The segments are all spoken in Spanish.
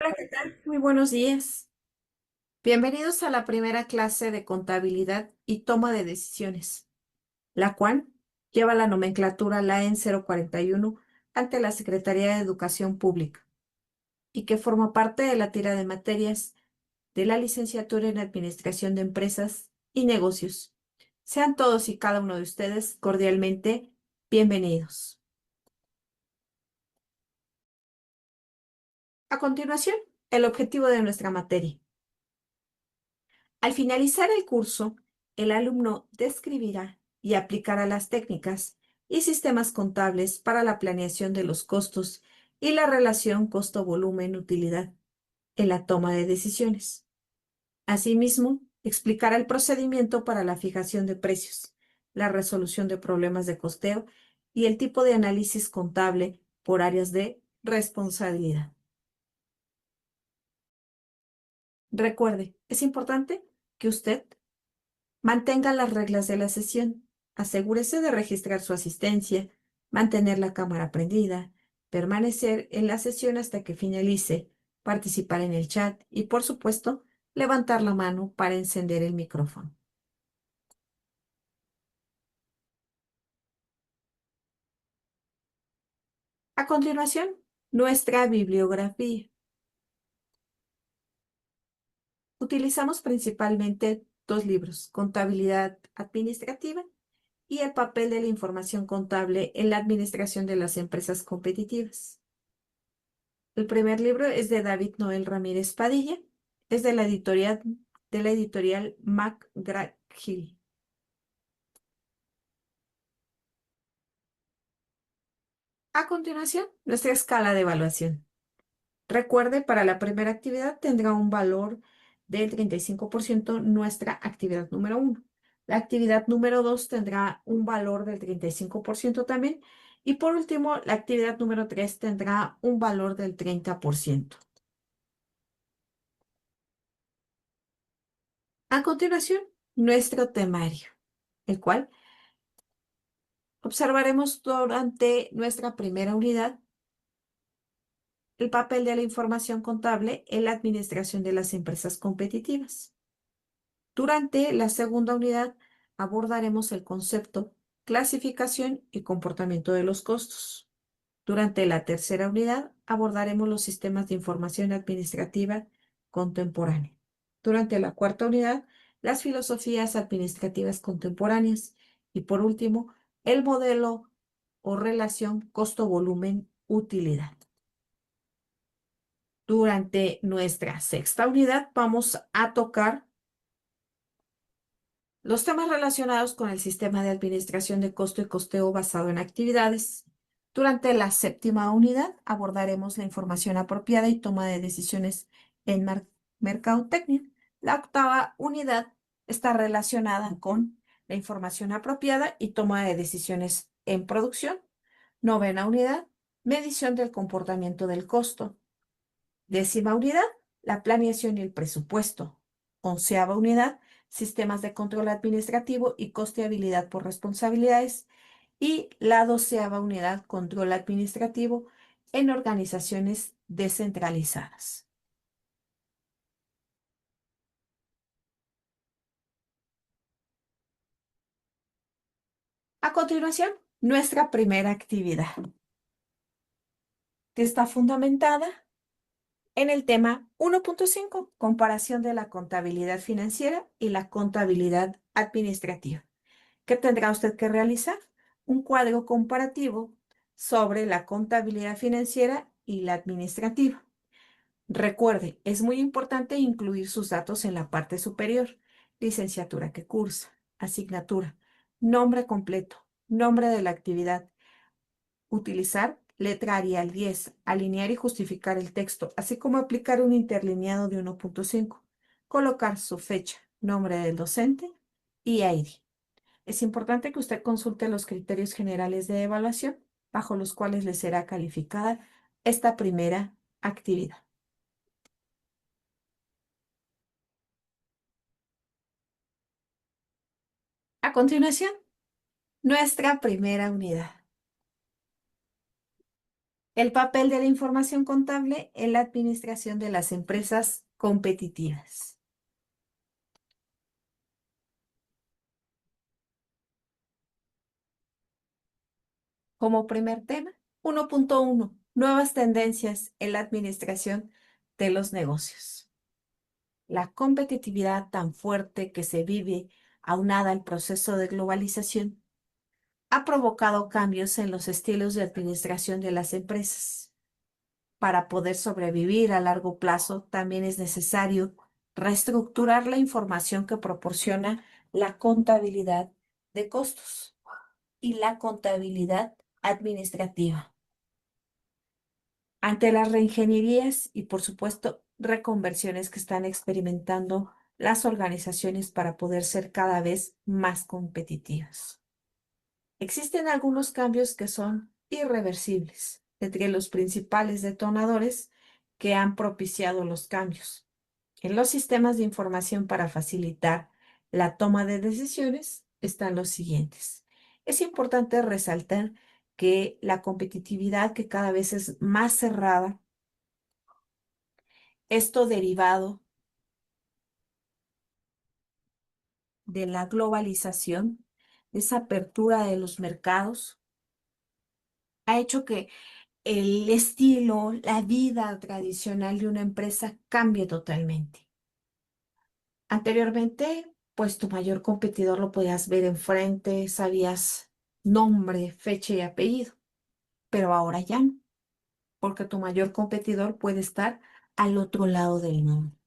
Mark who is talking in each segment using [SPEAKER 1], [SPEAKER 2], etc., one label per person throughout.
[SPEAKER 1] Hola, ¿qué tal? Muy buenos días. Bienvenidos a la primera clase de contabilidad y toma de decisiones, la cual lleva la nomenclatura LAEN 041 ante la Secretaría de Educación Pública y que forma parte de la tira de materias de la licenciatura en Administración de Empresas y Negocios. Sean todos y cada uno de ustedes cordialmente bienvenidos. A continuación, el objetivo de nuestra materia. Al finalizar el curso, el alumno describirá y aplicará las técnicas y sistemas contables para la planeación de los costos y la relación costo-volumen-utilidad en la toma de decisiones. Asimismo, explicará el procedimiento para la fijación de precios, la resolución de problemas de costeo y el tipo de análisis contable por áreas de responsabilidad. Recuerde, es importante que usted mantenga las reglas de la sesión. Asegúrese de registrar su asistencia, mantener la cámara prendida, permanecer en la sesión hasta que finalice, participar en el chat y, por supuesto, levantar la mano para encender el micrófono. A continuación, nuestra bibliografía. Utilizamos principalmente dos libros, Contabilidad Administrativa y El papel de la información contable en la administración de las empresas competitivas. El primer libro es de David Noel Ramírez Padilla, es de la editorial McGraw-Hill. A continuación, nuestra escala de evaluación. Recuerde, para la primera actividad tendrá un valor del 35% nuestra actividad número uno. La actividad número 2 tendrá un valor del 35% también. Y por último, la actividad número 3 tendrá un valor del 30%. A continuación, nuestro temario, el cual observaremos durante nuestra primera unidad el papel de la información contable en la administración de las empresas competitivas. Durante la segunda unidad abordaremos el concepto, clasificación y comportamiento de los costos. Durante la tercera unidad abordaremos los sistemas de información administrativa contemporánea. Durante la cuarta unidad, las filosofías administrativas contemporáneas. Y por último, el modelo o relación costo-volumen-utilidad. Durante nuestra sexta unidad vamos a tocar los temas relacionados con el sistema de administración de costo y costeo basado en actividades. Durante la séptima unidad abordaremos la información apropiada y toma de decisiones en mercadotecnia. La octava unidad está relacionada con la información apropiada y toma de decisiones en producción. Novena unidad, medición del comportamiento del costo. Décima unidad, la planeación y el presupuesto. Onceava unidad, sistemas de control administrativo y costeabilidad por responsabilidades. Y la doceava unidad, control administrativo en organizaciones descentralizadas. A continuación, nuestra primera actividad, que está fundamentada en el tema 1.5, comparación de la contabilidad financiera y la contabilidad administrativa. ¿Qué tendrá usted que realizar? Un cuadro comparativo sobre la contabilidad financiera y la administrativa. Recuerde, es muy importante incluir sus datos en la parte superior. Licenciatura que cursa, asignatura, nombre completo, nombre de la actividad. Utilizar letra Arial 10, alinear y justificar el texto, así como aplicar un interlineado de 1.5. Colocar su fecha, nombre del docente y ID. Es importante que usted consulte los criterios generales de evaluación bajo los cuales le será calificada esta primera actividad. A continuación, nuestra primera unidad. El papel de la información contable en la administración de las empresas competitivas. Como primer tema, 1.1. Nuevas tendencias en la administración de los negocios. La competitividad tan fuerte que se vive aunada al proceso de globalización ha provocado cambios en los estilos de administración de las empresas. Para poder sobrevivir a largo plazo, también es necesario reestructurar la información que proporciona la contabilidad de costos y la contabilidad administrativa. Ante las reingenierías y, por supuesto, reconversiones que están experimentando las organizaciones para poder ser cada vez más competitivas. Existen algunos cambios que son irreversibles, entre los principales detonadores que han propiciado los cambios. En los sistemas de información para facilitar la toma de decisiones están los siguientes. Es importante resaltar que la competitividad que cada vez es más cerrada, esto derivado de la globalización, esa apertura de los mercados, ha hecho que el estilo, la vida tradicional de una empresa cambie totalmente. Anteriormente, pues tu mayor competidor lo podías ver enfrente, sabías nombre, fecha y apellido, pero ahora ya no, porque tu mayor competidor puede estar al otro lado del mundo.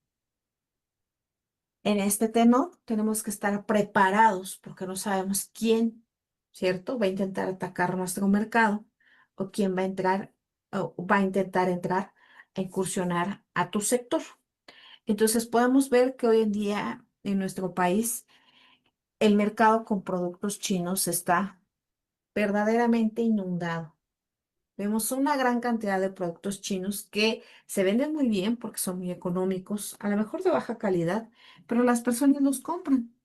[SPEAKER 1] En este tenor tenemos que estar preparados porque no sabemos quién, ¿cierto? Va a intentar atacar nuestro mercado o quién va a entrar o va a intentar entrar a incursionar a tu sector. Entonces podemos ver que hoy en día en nuestro país el mercado con productos chinos está verdaderamente inundado. Vemos una gran cantidad de productos chinos que se venden muy bien porque son muy económicos, a lo mejor de baja calidad, pero las personas los compran.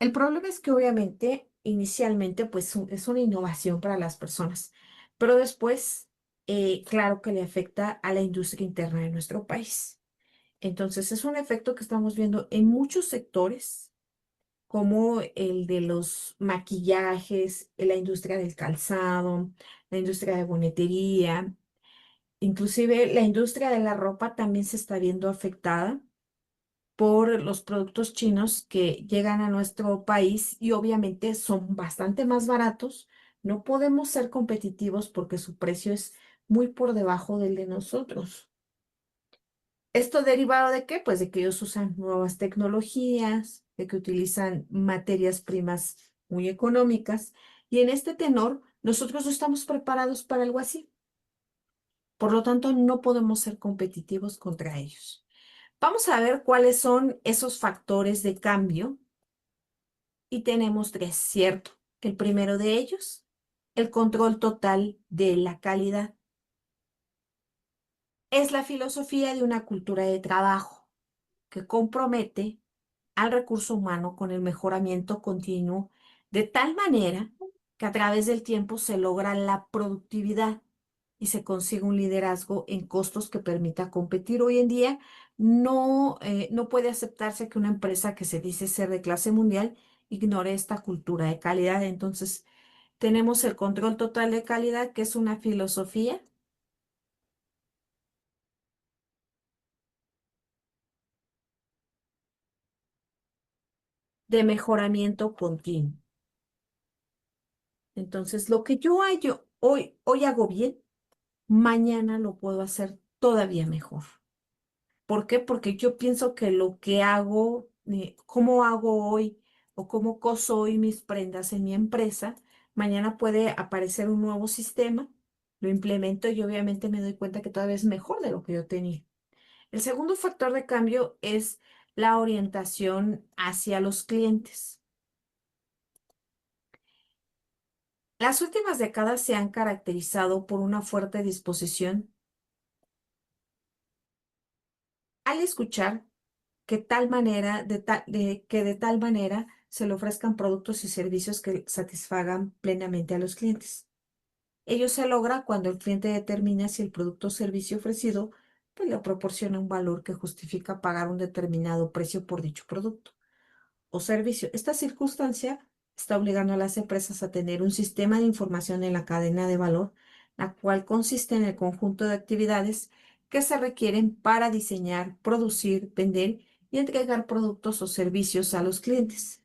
[SPEAKER 1] El problema es que obviamente inicialmente pues es una innovación para las personas, pero después claro que le afecta a la industria interna de nuestro país. Entonces es un efecto que estamos viendo en muchos sectores, como el de los maquillajes, en la industria del calzado, la industria de bonetería, inclusive la industria de la ropa también se está viendo afectada por los productos chinos que llegan a nuestro país y obviamente son bastante más baratos. No podemos ser competitivos porque su precio es muy por debajo del de nosotros. ¿Esto derivado de qué? Pues de que ellos usan nuevas tecnologías, de que utilizan materias primas muy económicas y en este tenor nosotros no estamos preparados para algo así. Por lo tanto, no podemos ser competitivos contra ellos. Vamos a ver cuáles son esos factores de cambio y tenemos tres, ¿cierto? El primero de ellos, el control total de la calidad. Es la filosofía de una cultura de trabajo que compromete al recurso humano con el mejoramiento continuo, de tal manera que a través del tiempo se logra la productividad y se consigue un liderazgo en costos que permita competir. Hoy en día no puede aceptarse que una empresa que se dice ser de clase mundial ignore esta cultura de calidad. Entonces, tenemos el control total de calidad, que es una filosofía de mejoramiento continuo. Entonces, lo que hoy hago bien, mañana lo puedo hacer todavía mejor. ¿Por qué? Porque yo pienso que lo que hago, cómo hago hoy o cómo coso hoy mis prendas en mi empresa, mañana puede aparecer un nuevo sistema, lo implemento y obviamente me doy cuenta que todavía es mejor de lo que yo tenía. El segundo factor de cambio es la orientación hacia los clientes. Las últimas décadas se han caracterizado por una fuerte disposición al escuchar que de tal manera se le ofrezcan productos y servicios que satisfagan plenamente a los clientes. Ello se logra cuando el cliente determina si el producto o servicio ofrecido pues, le proporciona un valor que justifica pagar un determinado precio por dicho producto o servicio. Esta circunstancia está obligando a las empresas a tener un sistema de información en la cadena de valor, la cual consiste en el conjunto de actividades que se requieren para diseñar, producir, vender y entregar productos o servicios a los clientes.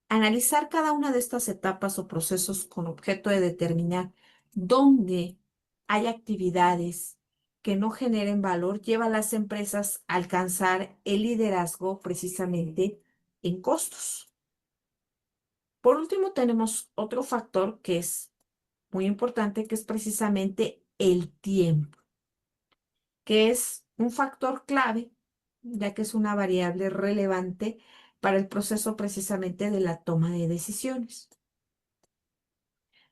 [SPEAKER 1] Analizar cada una de estas etapas o procesos con objeto de determinar dónde hay actividades que no generen valor lleva a las empresas a alcanzar el liderazgo precisamente en costos. Por último, tenemos otro factor que es muy importante, que es precisamente el tiempo, que es un factor clave, ya que es una variable relevante para el proceso precisamente de la toma de decisiones.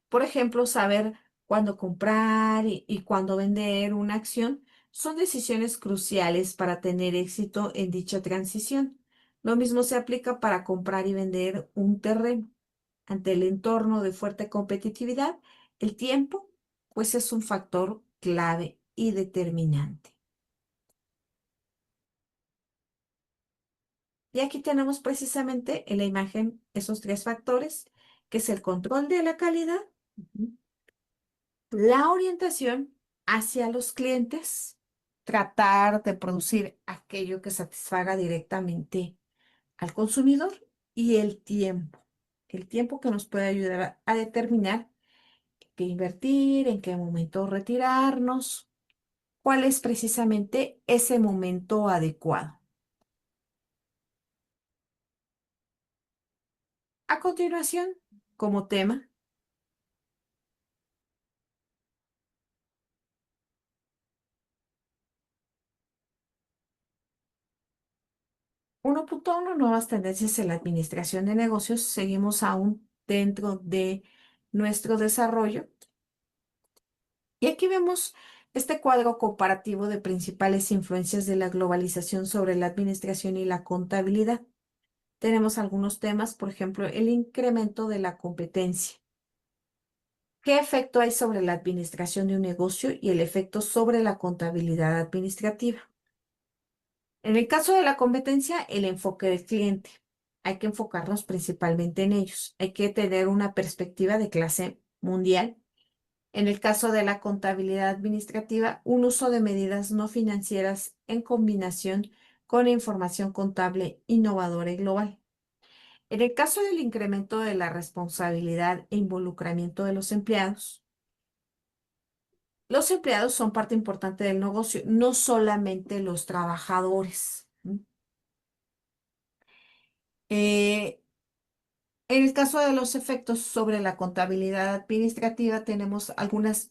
[SPEAKER 1] Por ejemplo, saber cuándo comprar y cuándo vender una acción son decisiones cruciales para tener éxito en dicha transición. Lo mismo se aplica para comprar y vender un terreno. Ante el entorno de fuerte competitividad, el tiempo, pues es un factor clave y determinante. Y aquí tenemos precisamente en la imagen esos tres factores, que es el control de la calidad, ujú, la orientación hacia los clientes, tratar de producir aquello que satisfaga directamente al consumidor y el tiempo que nos puede ayudar a determinar qué invertir, en qué momento retirarnos, cuál es precisamente ese momento adecuado. A continuación, como tema, 1.1, nuevas tendencias en la administración de negocios. Seguimos aún dentro de nuestro desarrollo. Y aquí vemos este cuadro comparativo de principales influencias de la globalización sobre la administración y la contabilidad. Tenemos algunos temas, por ejemplo, el incremento de la competencia. ¿Qué efecto hay sobre la administración de un negocio y el efecto sobre la contabilidad administrativa? En el caso de la competencia, el enfoque del cliente. Hay que enfocarnos principalmente en ellos. Hay que tener una perspectiva de clase mundial. En el caso de la contabilidad administrativa, un uso de medidas no financieras en combinación con información contable innovadora y global. En el caso del incremento de la responsabilidad e involucramiento de los empleados son parte importante del negocio, no solamente los trabajadores. Eh, En el caso de los efectos sobre la contabilidad administrativa, tenemos algunas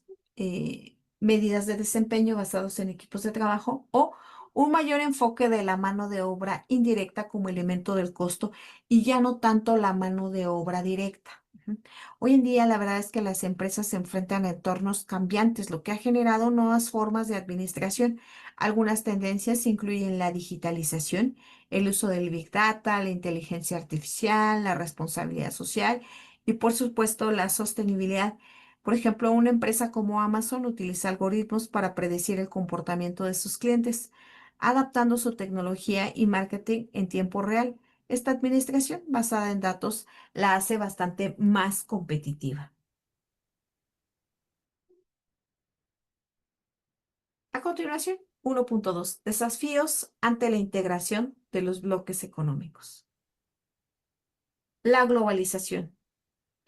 [SPEAKER 1] medidas de desempeño basados en equipos de trabajo o un mayor enfoque de la mano de obra indirecta como elemento del costo y ya no tanto la mano de obra directa. Ujú. Hoy en día, la verdad es que las empresas se enfrentan a entornos cambiantes, lo que ha generado nuevas formas de administración. Algunas tendencias incluyen la digitalización, el uso del Big Data, la inteligencia artificial, la responsabilidad social y, por supuesto, la sostenibilidad. Por ejemplo, una empresa como Amazon utiliza algoritmos para predecir el comportamiento de sus clientes, adaptando su tecnología y marketing en tiempo real. Esta administración basada en datos la hace bastante más competitiva. A continuación, 1.2. Desafíos ante la integración de los bloques económicos. La globalización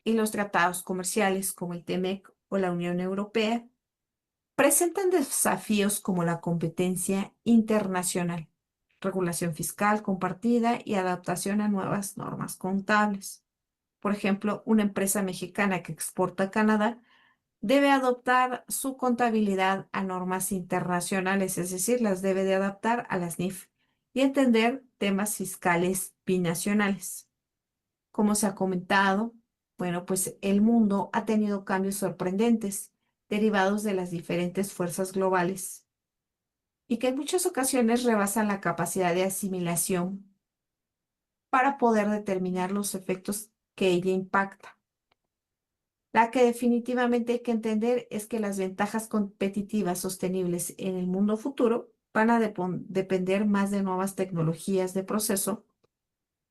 [SPEAKER 1] y los tratados comerciales como el TEMEC o la Unión Europea presentan desafíos como la competencia internacional, regulación fiscal compartida y adaptación a nuevas normas contables. Por ejemplo, una empresa mexicana que exporta a Canadá debe adoptar su contabilidad a normas internacionales, es decir, las debe de adaptar a las NIF y entender temas fiscales binacionales. Como se ha comentado, bueno, pues el mundo ha tenido cambios sorprendentes derivados de las diferentes fuerzas globales y que en muchas ocasiones rebasan la capacidad de asimilación para poder determinar los efectos que ella impacta. La que definitivamente hay que entender es que las ventajas competitivas sostenibles en el mundo futuro van a depender más de nuevas tecnologías de proceso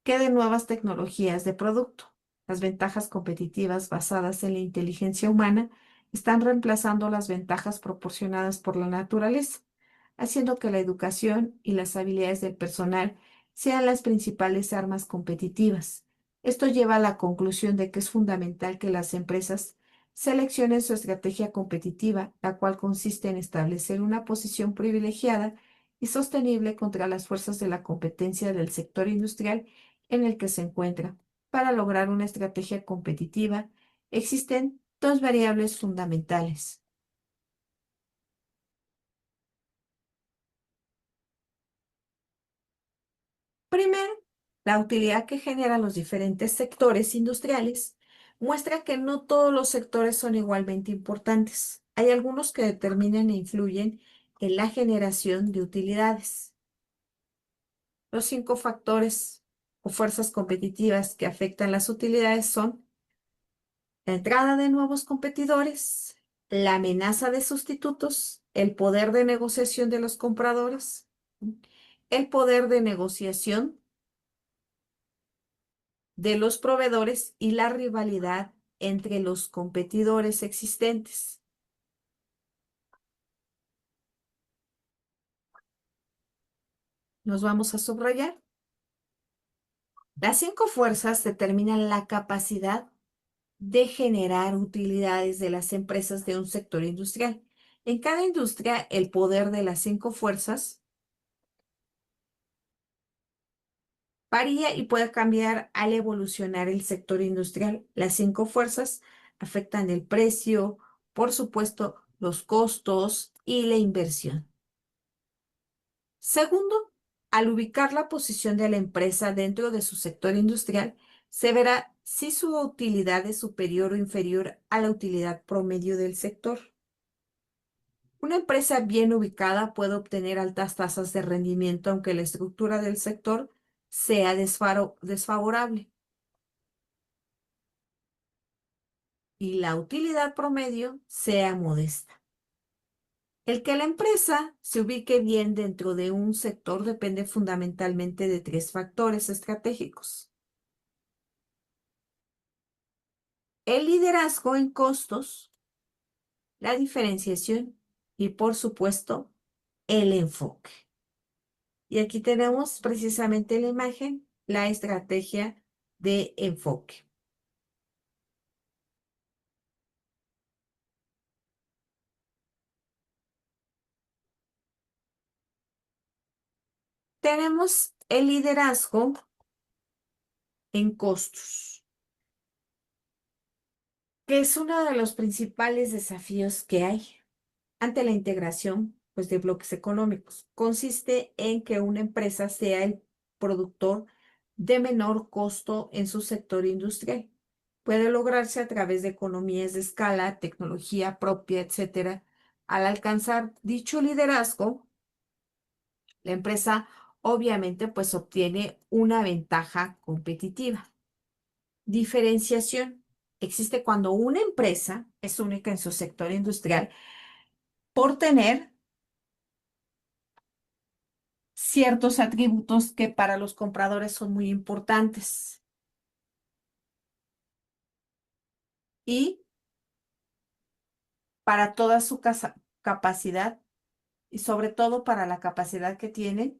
[SPEAKER 1] que de nuevas tecnologías de producto. Las ventajas competitivas basadas en la inteligencia humana están reemplazando las ventajas proporcionadas por la naturaleza, haciendo que la educación y las habilidades del personal sean las principales armas competitivas. Esto lleva a la conclusión de que es fundamental que las empresas seleccionen su estrategia competitiva, la cual consiste en establecer una posición privilegiada y sostenible contra las fuerzas de la competencia del sector industrial en el que se encuentra. Para lograr una estrategia competitiva, existen dos variables fundamentales. Primero, la utilidad que generan los diferentes sectores industriales muestra que no todos los sectores son igualmente importantes. Hay algunos que determinan e influyen en la generación de utilidades. Los cinco factores o fuerzas competitivas que afectan las utilidades son la entrada de nuevos competidores, la amenaza de sustitutos, el poder de negociación de los compradores, el poder de negociación de los proveedores y la rivalidad entre los competidores existentes. Nos vamos a subrayar. Las cinco fuerzas determinan la capacidad de generar utilidades de las empresas de un sector industrial. En cada industria, el poder de las cinco fuerzas varía y puede cambiar al evolucionar el sector industrial. Las cinco fuerzas afectan el precio, por supuesto, los costos y la inversión. Segundo, al ubicar la posición de la empresa dentro de su sector industrial, se verá si su utilidad es superior o inferior a la utilidad promedio del sector. Una empresa bien ubicada puede obtener altas tasas de rendimiento aunque la estructura del sector sea desfavorable y la utilidad promedio sea modesta. El que la empresa se ubique bien dentro de un sector depende fundamentalmente de tres factores estratégicos: el liderazgo en costos, la diferenciación y, por supuesto, el enfoque. Y aquí tenemos precisamente la imagen, la estrategia de enfoque. Tenemos el liderazgo en costos, que es uno de los principales desafíos que hay ante la integración, pues, de bloques económicos. Consiste en que una empresa sea el productor de menor costo en su sector industrial. Puede lograrse a través de economías de escala, tecnología propia, etcétera. Al alcanzar dicho liderazgo, la empresa obviamente pues obtiene una ventaja competitiva. Diferenciación. Existe cuando una empresa es única en su sector industrial por tener ciertos atributos que para los compradores son muy importantes y para toda su capacidad y sobre todo para la capacidad que tiene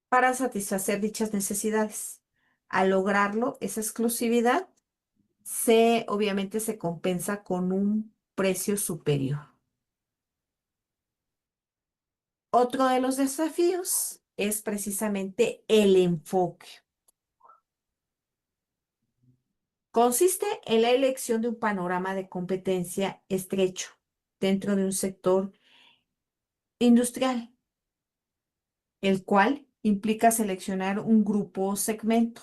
[SPEAKER 1] para satisfacer dichas necesidades. Al lograrlo, esa exclusividad obviamente se compensa con un precio superior. Otro de los desafíos es precisamente el enfoque. Consiste en la elección de un panorama de competencia estrecho dentro de un sector industrial, el cual implica seleccionar un grupo o segmento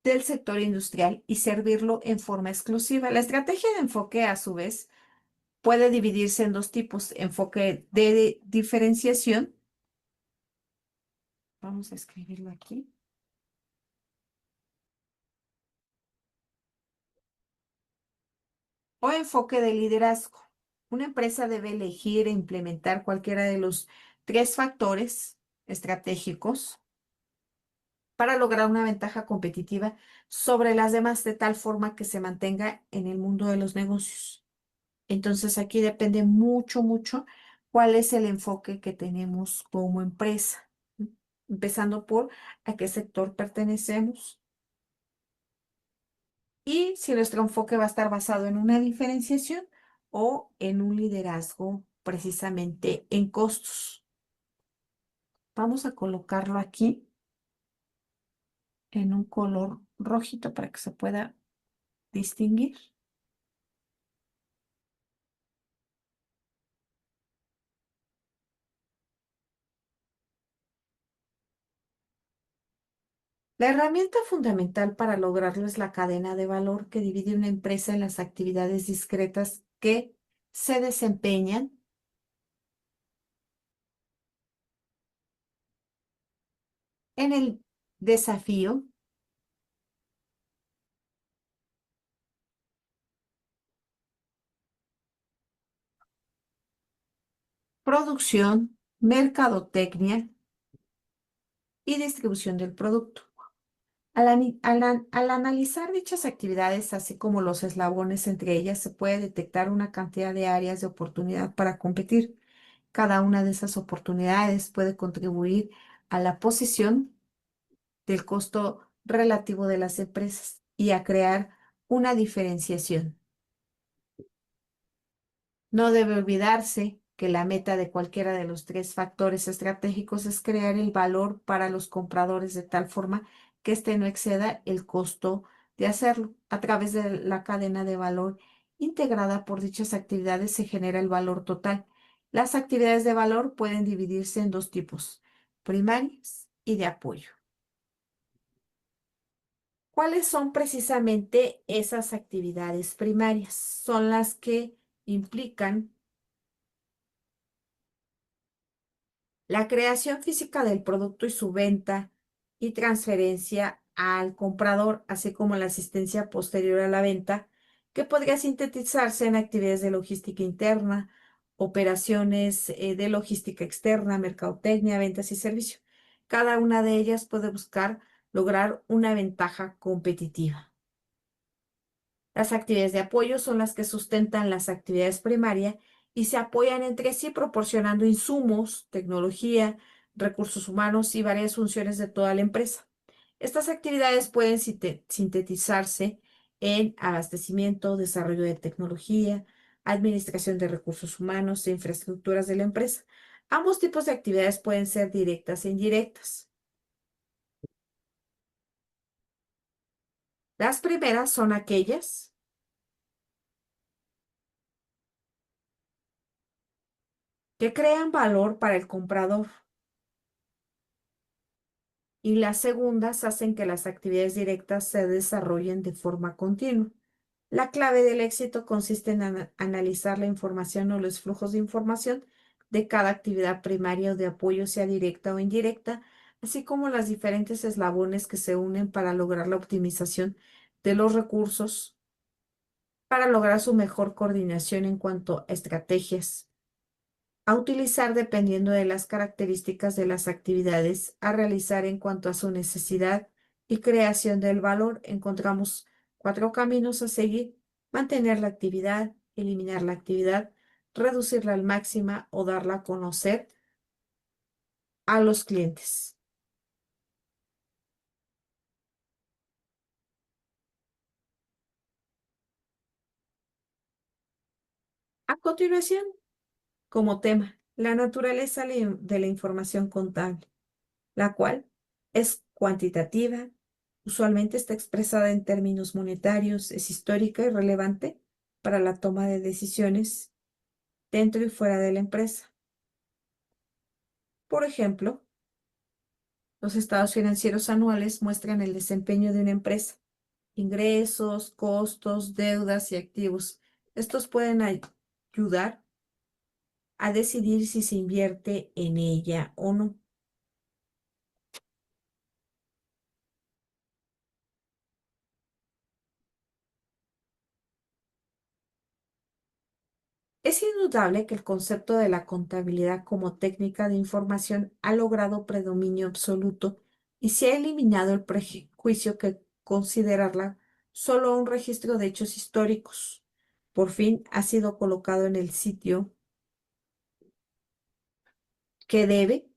[SPEAKER 1] del sector industrial y servirlo en forma exclusiva. La estrategia de enfoque, a su vez, puede dividirse en dos tipos: enfoque de diferenciación Vamos a escribirlo aquí. O enfoque de liderazgo. Una empresa debe elegir e implementar cualquiera de los tres factores estratégicos para lograr una ventaja competitiva sobre las demás de tal forma que se mantenga en el mundo de los negocios. Entonces aquí depende mucho, mucho cuál es el enfoque que tenemos como empresa, ¿m? Empezando por a qué sector pertenecemos y si nuestro enfoque va a estar basado en una diferenciación o en un liderazgo precisamente en costos. Vamos a colocarlo aquí en un color rojito para que se pueda distinguir. La herramienta fundamental para lograrlo es la cadena de valor que divide una empresa en las actividades discretas que se desempeñan en el desafío, producción, mercadotecnia y distribución del producto. Al analizar dichas actividades, así como los eslabones entre ellas, se puede detectar una cantidad de áreas de oportunidad para competir. Cada una de esas oportunidades puede contribuir a la posición del costo relativo de las empresas y a crear una diferenciación. No debe olvidarse que la meta de cualquiera de los tres factores estratégicos es crear el valor para los compradores de tal forma que éste no exceda el costo de hacerlo. A través de la cadena de valor integrada por dichas actividades se genera el valor total. Las actividades de valor pueden dividirse en dos tipos, primarias y de apoyo. ¿Cuáles son precisamente esas actividades primarias? Son las que implican la creación física del producto y su venta y transferencia al comprador, así como la asistencia posterior a la venta, que podría sintetizarse en actividades de logística interna, operaciones de logística externa, mercadotecnia, ventas y servicio. Cada una de ellas puede buscar lograr una ventaja competitiva. Las actividades de apoyo son las que sustentan las actividades primarias y se apoyan entre sí proporcionando insumos, tecnología, recursos humanos y varias funciones de toda la empresa. Estas actividades pueden sintetizarse en abastecimiento, desarrollo de tecnología, administración de recursos humanos e infraestructuras de la empresa. Ambos tipos de actividades pueden ser directas e indirectas. Las primeras son aquellas que crean valor para el comprador y las segundas hacen que las actividades directas se desarrollen de forma continua. La clave del éxito consiste en analizar la información o los flujos de información de cada actividad primaria o de apoyo, sea directa o indirecta, así como las diferentes eslabones que se unen para lograr la optimización de los recursos, para lograr su mejor coordinación en cuanto a estrategias a utilizar dependiendo de las características de las actividades a realizar en cuanto a su necesidad y creación del valor. Encontramos cuatro caminos a seguir: mantener la actividad, eliminar la actividad, reducirla al máxima o darla a conocer a los clientes. A continuación, como tema, la naturaleza de la información contable, la cual es cuantitativa, usualmente está expresada en términos monetarios, es histórica y relevante para la toma de decisiones dentro y fuera de la empresa. Por ejemplo, los estados financieros anuales muestran el desempeño de una empresa, ingresos, costos, deudas y activos. Estos pueden ayudar a decidir si se invierte en ella o no. Es indudable que el concepto de la contabilidad como técnica de información ha logrado predominio absoluto y se ha eliminado el prejuicio que considerarla solo un registro de hechos históricos. Por fin ha sido colocado en el sitio que debe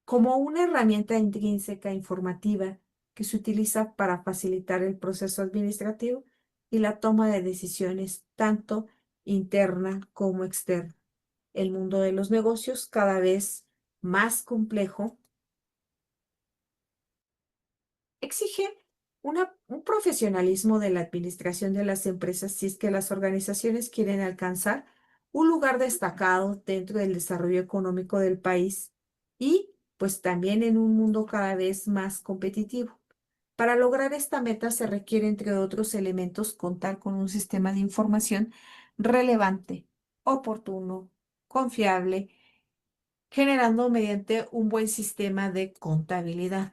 [SPEAKER 1] como una herramienta intrínseca informativa que se utiliza para facilitar el proceso administrativo y la toma de decisiones tanto interna como externa. El mundo de los negocios cada vez más complejo exige un profesionalismo de la administración de las empresas si es que las organizaciones quieren alcanzar un lugar destacado dentro del desarrollo económico del país y pues también en un mundo cada vez más competitivo. Para lograr esta meta se requiere, entre otros elementos, contar con un sistema de información relevante, oportuno, confiable, generando mediante un buen sistema de contabilidad.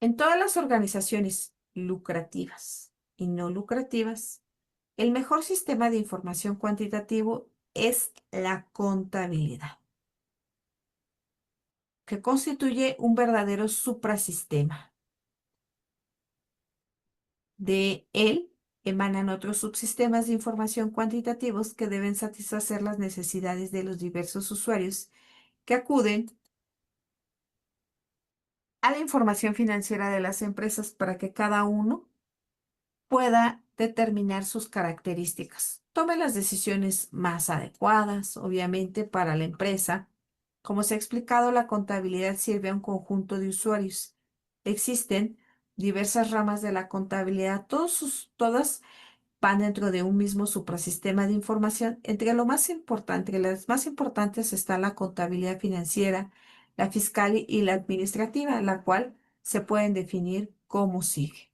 [SPEAKER 1] En todas las organizaciones lucrativas y no lucrativas, el mejor sistema de información cuantitativo es la contabilidad, que constituye un verdadero suprasistema. De él emanan otros subsistemas de información cuantitativos que deben satisfacer las necesidades de los diversos usuarios que acuden a la información financiera de las empresas para que cada uno pueda determinar sus características. Tome las decisiones más adecuadas, obviamente, para la empresa. Como se ha explicado, la contabilidad sirve a un conjunto de usuarios. Existen diversas ramas de la contabilidad, todas van dentro de un mismo suprasistema de información. Entre lo más importante, entre las más importantes está la contabilidad financiera, la fiscal y la administrativa, la cual se pueden definir como sigue.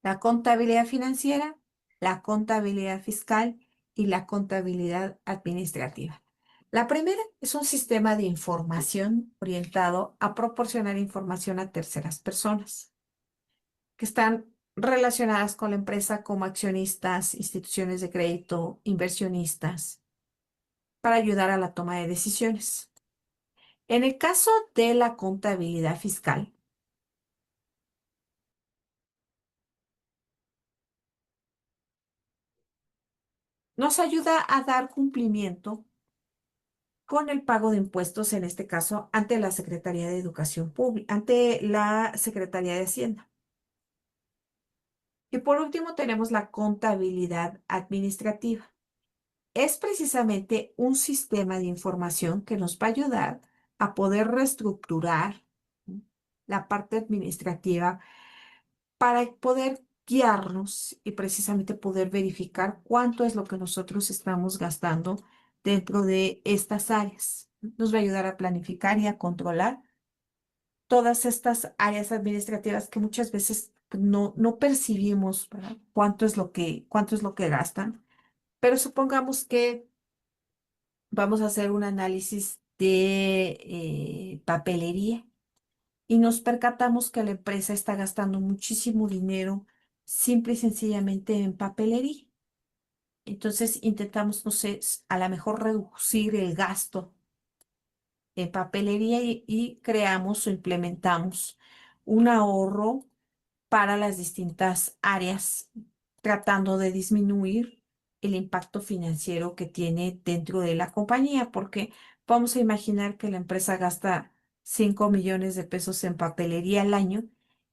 [SPEAKER 1] La contabilidad financiera, la contabilidad fiscal y la contabilidad administrativa. La primera es un sistema de información orientado a proporcionar información a terceras personas que están relacionadas con la empresa como accionistas, instituciones de crédito, inversionistas, para ayudar a la toma de decisiones. En el caso de la contabilidad fiscal, nos ayuda a dar cumplimiento con el pago de impuestos, en este caso, ante la Secretaría de Educación Pública, ante la Secretaría de Hacienda. Y por último, tenemos la contabilidad administrativa. Es precisamente un sistema de información que nos va a ayudar a poder reestructurar, ¿no?, la parte administrativa para poder guiarnos y precisamente poder verificar cuánto es lo que nosotros estamos gastando dentro de estas áreas. Nos va a ayudar a planificar y a controlar todas estas áreas administrativas que muchas veces pues, no percibimos, ¿verdad?, cuánto es lo que gastan. Pero supongamos que vamos a hacer un análisis de papelería y nos percatamos que la empresa está gastando muchísimo dinero simple y sencillamente en papelería. Entonces intentamos, no sé, a lo mejor reducir el gasto en papelería y creamos o implementamos un ahorro para las distintas áreas, tratando de disminuir el impacto financiero que tiene dentro de la compañía, porque vamos a imaginar que la empresa gasta 5 millones de pesos en papelería al año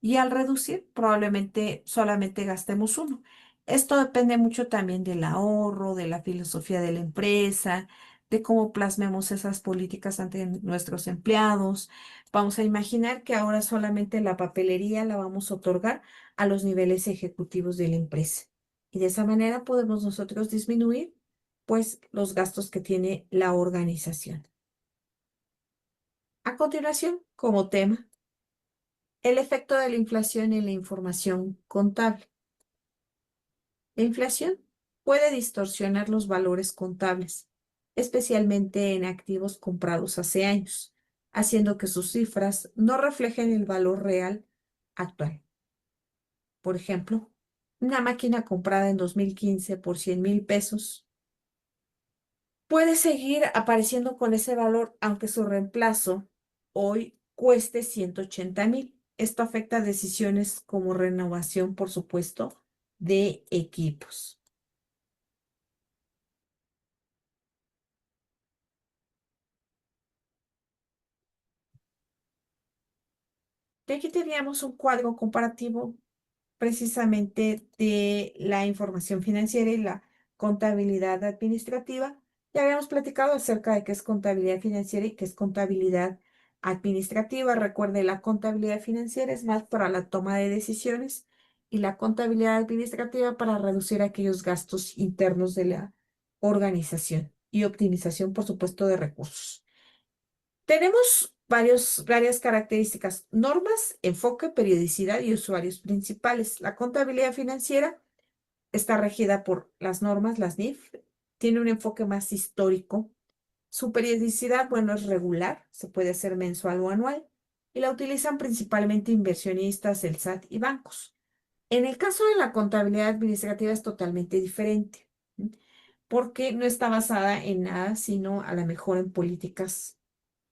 [SPEAKER 1] y al reducir probablemente solamente gastemos uno. Esto depende mucho también del ahorro, de la filosofía de la empresa, de cómo plasmemos esas políticas ante nuestros empleados. Vamos a imaginar que ahora solamente la papelería la vamos a otorgar a los niveles ejecutivos de la empresa. Y de esa manera podemos nosotros disminuir, pues, los gastos que tiene la organización. A continuación, como tema, el efecto de la inflación en la información contable. La inflación puede distorsionar los valores contables, especialmente en activos comprados hace años, haciendo que sus cifras no reflejen el valor real actual. Por ejemplo, una máquina comprada en 2015 por 100,000 pesos puede seguir apareciendo con ese valor, aunque su reemplazo hoy cueste 180,000. Esto afecta decisiones como renovación, por supuesto, de equipos. Y aquí teníamos un cuadro comparativo precisamente de la información financiera y la contabilidad administrativa. Ya habíamos platicado acerca de qué es contabilidad financiera y qué es contabilidad administrativa. Recuerde, la contabilidad financiera es más para la toma de decisiones y la contabilidad administrativa para reducir aquellos gastos internos de la organización y optimización, por supuesto, de recursos. Tenemos varias características: normas, enfoque, periodicidad y usuarios principales. La contabilidad financiera está regida por las normas, las NIF, tiene un enfoque más histórico. Su periodicidad, bueno, es regular, se puede hacer mensual o anual, y la utilizan principalmente inversionistas, el SAT y bancos. En el caso de la contabilidad administrativa es totalmente diferente, ¿m? Porque no está basada en nada, sino a lo mejor en políticas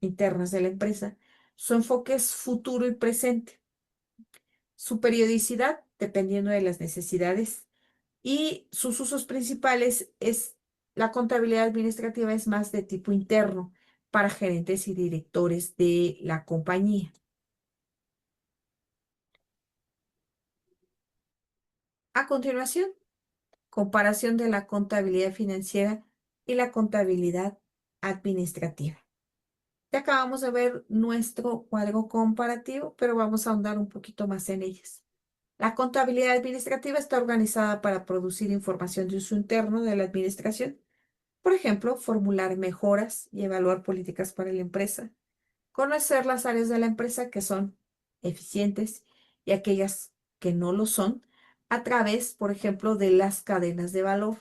[SPEAKER 1] internas de la empresa. Su enfoque es futuro y presente. Su periodicidad, dependiendo de las necesidades, y sus usos principales es la contabilidad administrativa es más de tipo interno para gerentes y directores de la compañía. A continuación, comparación de la contabilidad financiera y la contabilidad administrativa. Ya acabamos de ver nuestro cuadro comparativo, pero vamos a ahondar un poquito más en ellas. La contabilidad administrativa está organizada para producir información de uso interno de la administración. Por ejemplo, formular mejoras y evaluar políticas para la empresa. Conocer las áreas de la empresa que son eficientes y aquellas que no lo son a través, por ejemplo, de las cadenas de valor.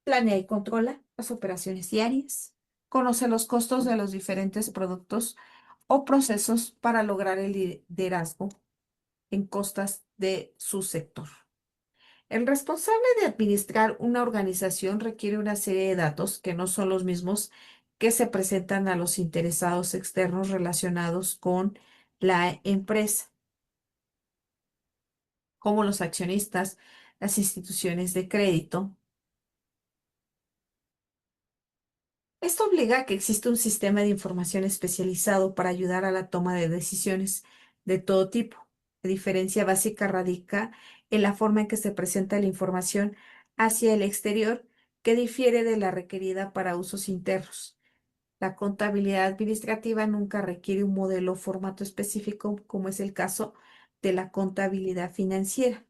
[SPEAKER 1] Planea y controla las operaciones diarias. Conoce los costos de los diferentes productos o procesos para lograr el liderazgo en costas de su sector. El responsable de administrar una organización requiere una serie de datos que no son los mismos que se presentan a los interesados externos relacionados con la empresa, como los accionistas, las instituciones de crédito. Esto obliga a que exista un sistema de información especializado para ayudar a la toma de decisiones de todo tipo. La diferencia básica radica en la forma en que se presenta la información hacia el exterior, que difiere de la requerida para usos internos. La contabilidad administrativa nunca requiere un modelo o formato específico, como es el caso de la contabilidad financiera.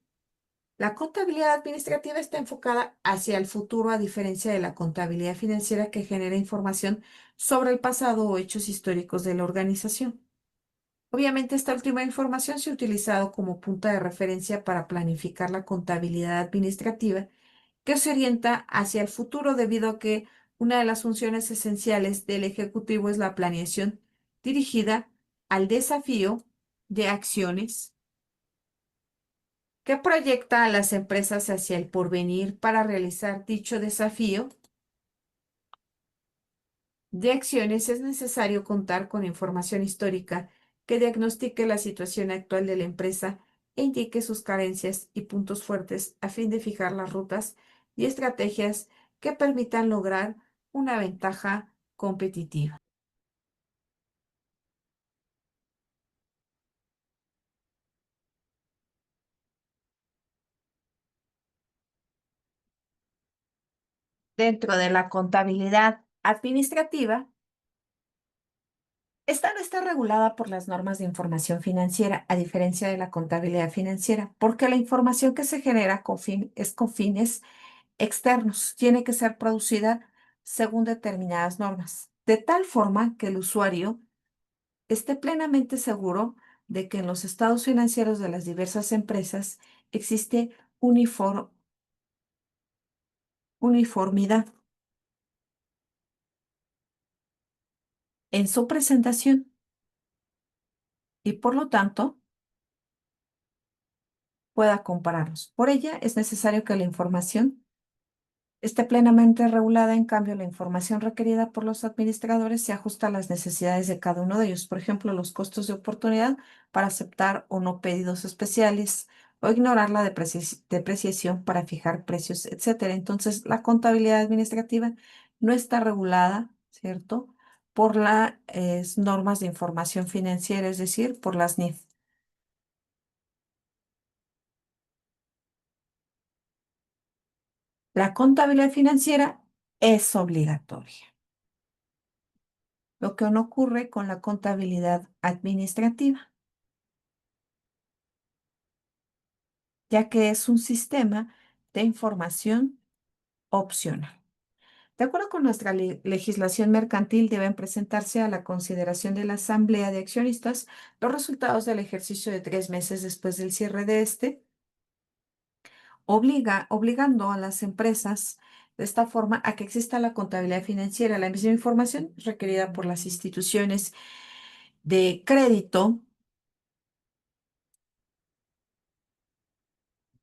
[SPEAKER 1] La contabilidad administrativa está enfocada hacia el futuro, a diferencia de la contabilidad financiera, que genera información sobre el pasado o hechos históricos de la organización. Obviamente, esta última información se ha utilizado como punto de referencia para planificar la contabilidad administrativa, que se orienta hacia el futuro debido a que una de las funciones esenciales del ejecutivo es la planeación dirigida al desafío de acciones que proyecta a las empresas hacia el porvenir. Para realizar dicho desafío de acciones es necesario contar con información histórica que diagnostique la situación actual de la empresa e indique sus carencias y puntos fuertes, a fin de fijar las rutas y estrategias que permitan lograr una ventaja competitiva. Dentro de la contabilidad administrativa, esta no está regulada por las normas de información financiera, a diferencia de la contabilidad financiera, porque la información que se genera es con fines externos. Tiene que ser producida según determinadas normas, de tal forma que el usuario esté plenamente seguro de que en los estados financieros de las diversas empresas existe unifor- uniformidad en su presentación y por lo tanto pueda compararlos. Por ella es necesario que la información esté plenamente regulada. En cambio, la información requerida por los administradores se ajusta a las necesidades de cada uno de ellos. Por ejemplo, los costos de oportunidad para aceptar o no pedidos especiales o ignorar la depreciación para fijar precios, etcétera. Entonces, la contabilidad administrativa no está regulada, ¿cierto? Por las normas de información financiera, es decir, por las NIF. La contabilidad financiera es obligatoria, lo que no ocurre con la contabilidad administrativa, ya que es un sistema de información opcional. De acuerdo con nuestra legislación mercantil, deben presentarse a la consideración de la Asamblea de Accionistas los resultados del ejercicio de 3 meses después del cierre de este, obligando a las empresas de esta forma a que exista la contabilidad financiera. La misma información requerida por las instituciones de crédito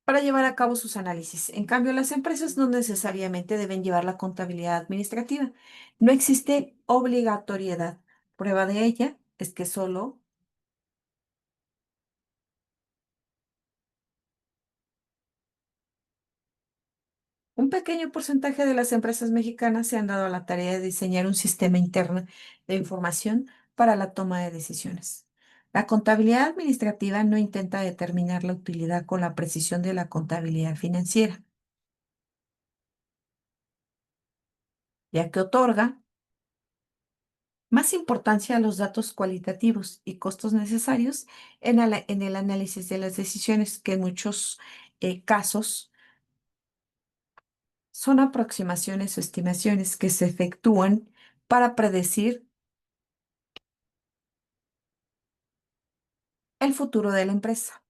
[SPEAKER 1] para llevar a cabo sus análisis. En cambio, las empresas no necesariamente deben llevar la contabilidad administrativa. No existe obligatoriedad. Prueba de ella es que solo un pequeño porcentaje de las empresas mexicanas se han dado a la tarea de diseñar un sistema interno de información para la toma de decisiones. La contabilidad administrativa no intenta determinar la utilidad con la precisión de la contabilidad financiera, ya que otorga más importancia a los datos cualitativos y costos necesarios en el análisis de las decisiones, que en muchos casos son aproximaciones o estimaciones que se efectúan para predecir el futuro de la empresa,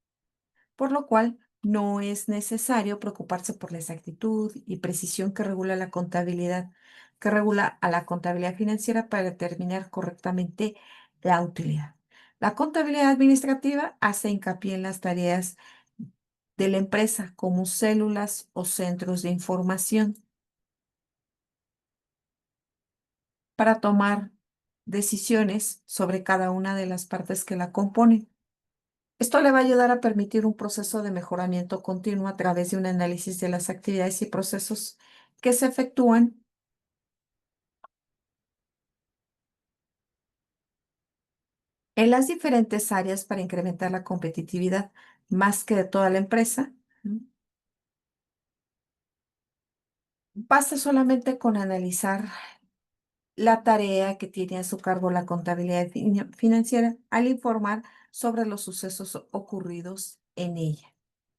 [SPEAKER 1] por lo cual no es necesario preocuparse por la exactitud y precisión que regula la contabilidad, que regula a la contabilidad financiera para determinar correctamente la utilidad. La contabilidad administrativa hace hincapié en las tareas de la empresa como células o centros de información para tomar decisiones sobre cada una de las partes que la componen. Esto le va a ayudar a permitir un proceso de mejoramiento continuo a través de un análisis de las actividades y procesos que se efectúan en las diferentes áreas para incrementar la competitividad más que de toda la empresa. ¿No? Basta solamente con analizar la tarea que tiene a su cargo la contabilidad financiera al informar sobre los sucesos ocurridos en ella.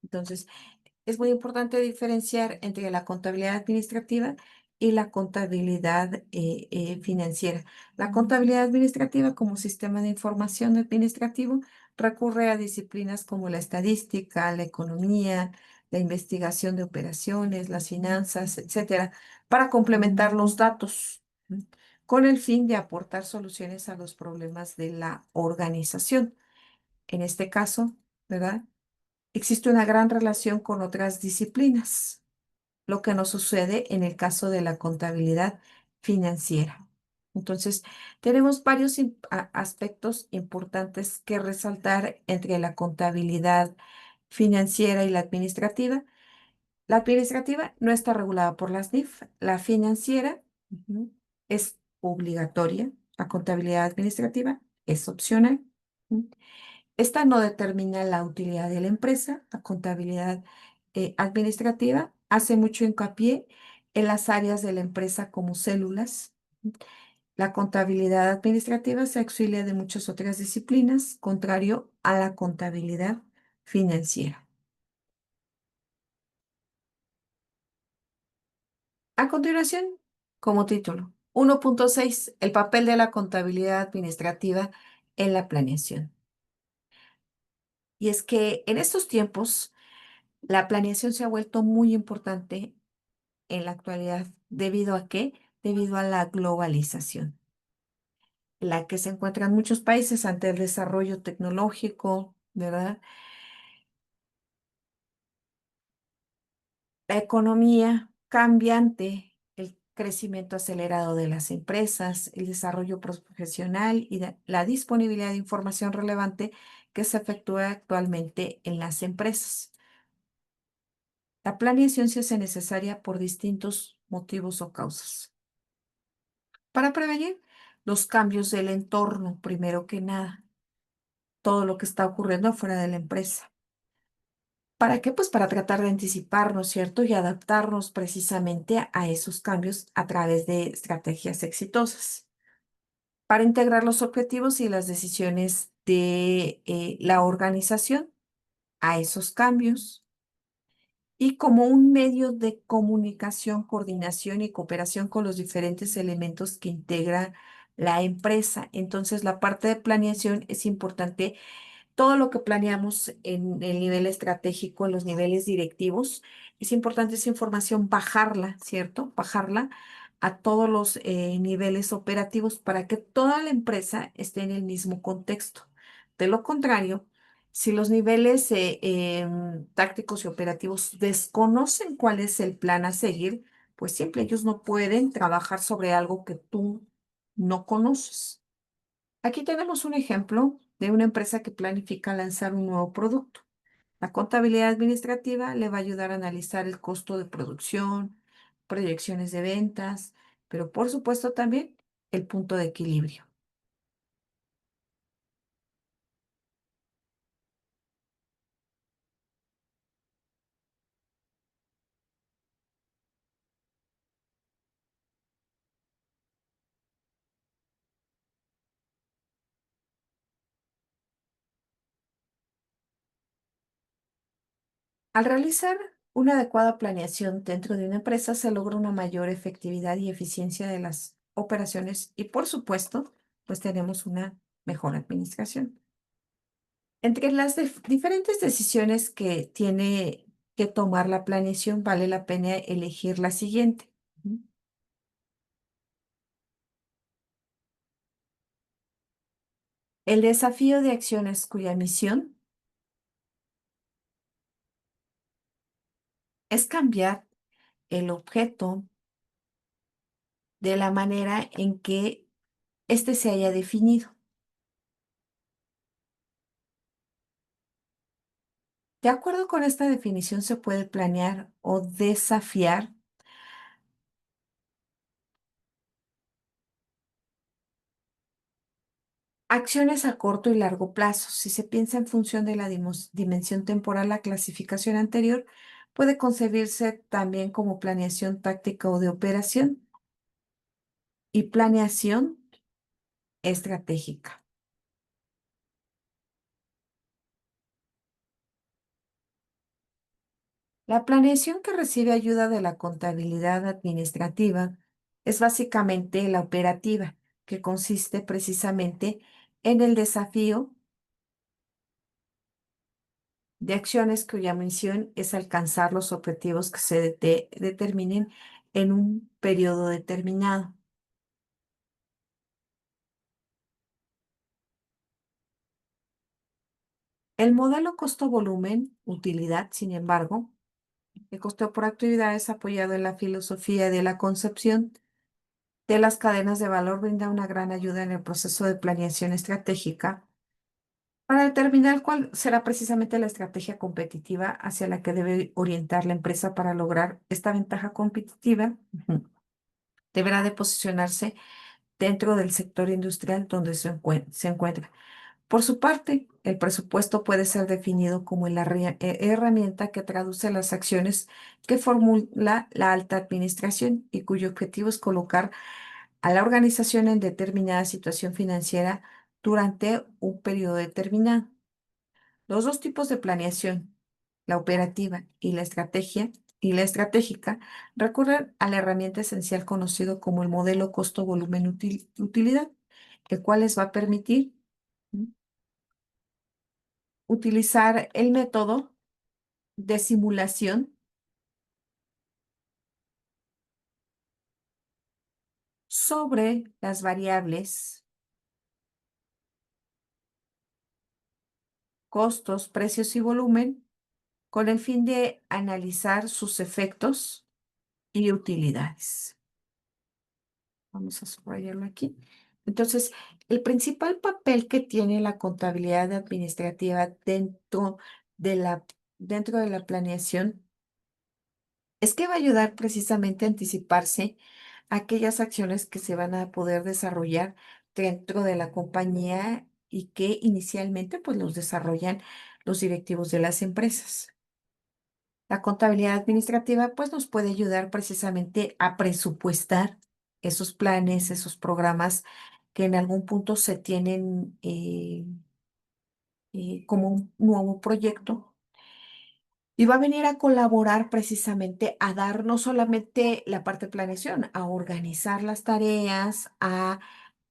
[SPEAKER 1] Entonces, es muy importante diferenciar entre la contabilidad administrativa y la contabilidad financiera. La contabilidad administrativa, como sistema de información administrativo, recurre a disciplinas como la estadística, la economía, la investigación de operaciones, las finanzas, etcétera, para complementar los datos, ¿m? Con el fin de aportar soluciones a los problemas de la organización. En este caso, ¿verdad? Existe una gran relación con otras disciplinas, lo que no sucede en el caso de la contabilidad financiera. Entonces, tenemos varios aspectos importantes que resaltar entre la contabilidad financiera y la administrativa. La administrativa no está regulada por las NIF. La financiera, ujú, es obligatoria. La contabilidad administrativa es opcional. ¿Mm? Esta no determina la utilidad de la empresa. La contabilidad administrativa hace mucho hincapié en las áreas de la empresa como células. La contabilidad administrativa se auxilia de muchas otras disciplinas, contrario a la contabilidad financiera. A continuación, como título, 1.6, el papel de la contabilidad administrativa en la planeación. Y es que en estos tiempos, La planeación se ha vuelto muy importante en la actualidad. ¿Debido a qué? Debido a la globalización, la que se encuentra en muchos países ante el desarrollo tecnológico, ¿verdad? La economía cambiante, el crecimiento acelerado de las empresas, el desarrollo profesional y la disponibilidad de información relevante que se efectúa actualmente en las empresas. La planeación se hace necesaria por distintos motivos o causas. Para prevenir los cambios del entorno, primero que nada, todo lo que está ocurriendo afuera de la empresa. ¿Para qué? Pues para tratar de anticiparnos, ¿cierto? Y adaptarnos precisamente a esos cambios a través de estrategias exitosas. Para integrar los objetivos y las decisiones de la organización a esos cambios y como un medio de comunicación, coordinación y cooperación con los diferentes elementos que integra la empresa. Entonces, la parte de planeación es importante. Todo lo que planeamos en el nivel estratégico, en los niveles directivos, es importante esa información bajarla, ¿cierto? Bajarla a todos los niveles operativos para que toda la empresa esté en el mismo contexto. De lo contrario, si los niveles tácticos y operativos desconocen cuál es el plan a seguir, pues siempre ellos no pueden trabajar sobre algo que tú no conoces. Aquí tenemos un ejemplo de una empresa que planifica lanzar un nuevo producto. La contabilidad administrativa le va a ayudar a analizar el costo de producción, proyecciones de ventas, pero por supuesto también el punto de equilibrio. Al realizar una adecuada planeación dentro de una empresa, se logra una mayor efectividad y eficiencia de las operaciones y, por supuesto, pues tenemos una mejor administración. Entre las diferentes decisiones que tiene que tomar la planeación, vale la pena elegir la siguiente. Ujú. El desafío de acciones cuya misión es cambiar el objeto de la manera en que éste se haya definido. De acuerdo con esta definición, se puede planear o desafiar acciones a corto y largo plazo. Si se piensa en función de la dimensión temporal, la clasificación anterior puede concebirse también como planeación táctica o de operación y planeación estratégica. La planeación que recibe ayuda de la contabilidad administrativa es básicamente la operativa, que consiste precisamente en el desafío de acciones cuya misión es alcanzar los objetivos que se determinen en un periodo determinado. El modelo costo-volumen-utilidad, sin embargo, el costo por actividad es apoyado en la filosofía de la concepción de las cadenas de valor, brinda una gran ayuda en el proceso de planeación estratégica para determinar cuál será precisamente la estrategia competitiva hacia la que debe orientar la empresa para lograr esta ventaja competitiva. Ujú. Deberá de posicionarse dentro del sector industrial donde se encuentra. Por su parte, el presupuesto puede ser definido como la herramienta que traduce las acciones que formula la alta administración y cuyo objetivo es colocar a la organización en determinada situación financiera durante un periodo determinado. Los dos tipos de planeación, la operativa y la estratégica, recurren a la herramienta esencial conocido como el modelo costo-volumen-utilidad, el cual les va a permitir, ¿m?, utilizar el método de simulación sobre las variables, costos, precios y volumen con el fin de analizar sus efectos y utilidades. Vamos a subrayarlo aquí. Entonces, el principal papel que tiene la contabilidad administrativa de la, dentro de la planeación es que va a ayudar precisamente a anticiparse a aquellas acciones que se van a poder desarrollar dentro de la compañía y que inicialmente pues los desarrollan los directivos de las empresas. La contabilidad administrativa pues nos puede ayudar precisamente a presupuestar esos planes, esos programas que en algún punto se tienen como un nuevo proyecto y va a venir a colaborar precisamente a dar no solamente la parte de planeación, a organizar las tareas, a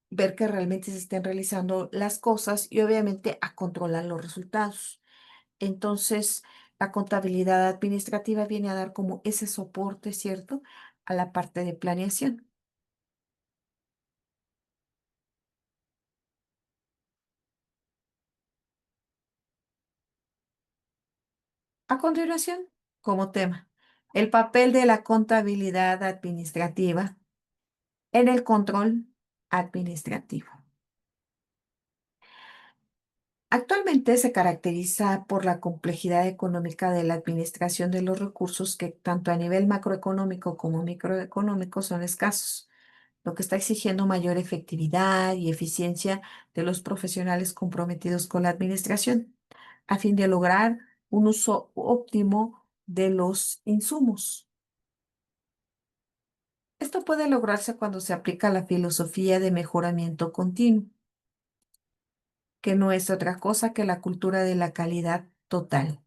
[SPEAKER 1] ver que realmente se estén realizando las cosas y obviamente a controlar los resultados. Entonces, la contabilidad administrativa viene a dar como ese soporte, ¿cierto? A la parte de planeación. A continuación, como tema, el papel de la contabilidad administrativa en el control administrativo. Actualmente se caracteriza por la complejidad económica de la administración de los recursos que tanto a nivel macroeconómico como microeconómico son escasos, lo que está exigiendo mayor efectividad y eficiencia de los profesionales comprometidos con la administración, a fin de lograr un uso óptimo de los insumos. Esto puede lograrse cuando se aplica la filosofía de mejoramiento continuo, que no es otra cosa que la cultura de la calidad total,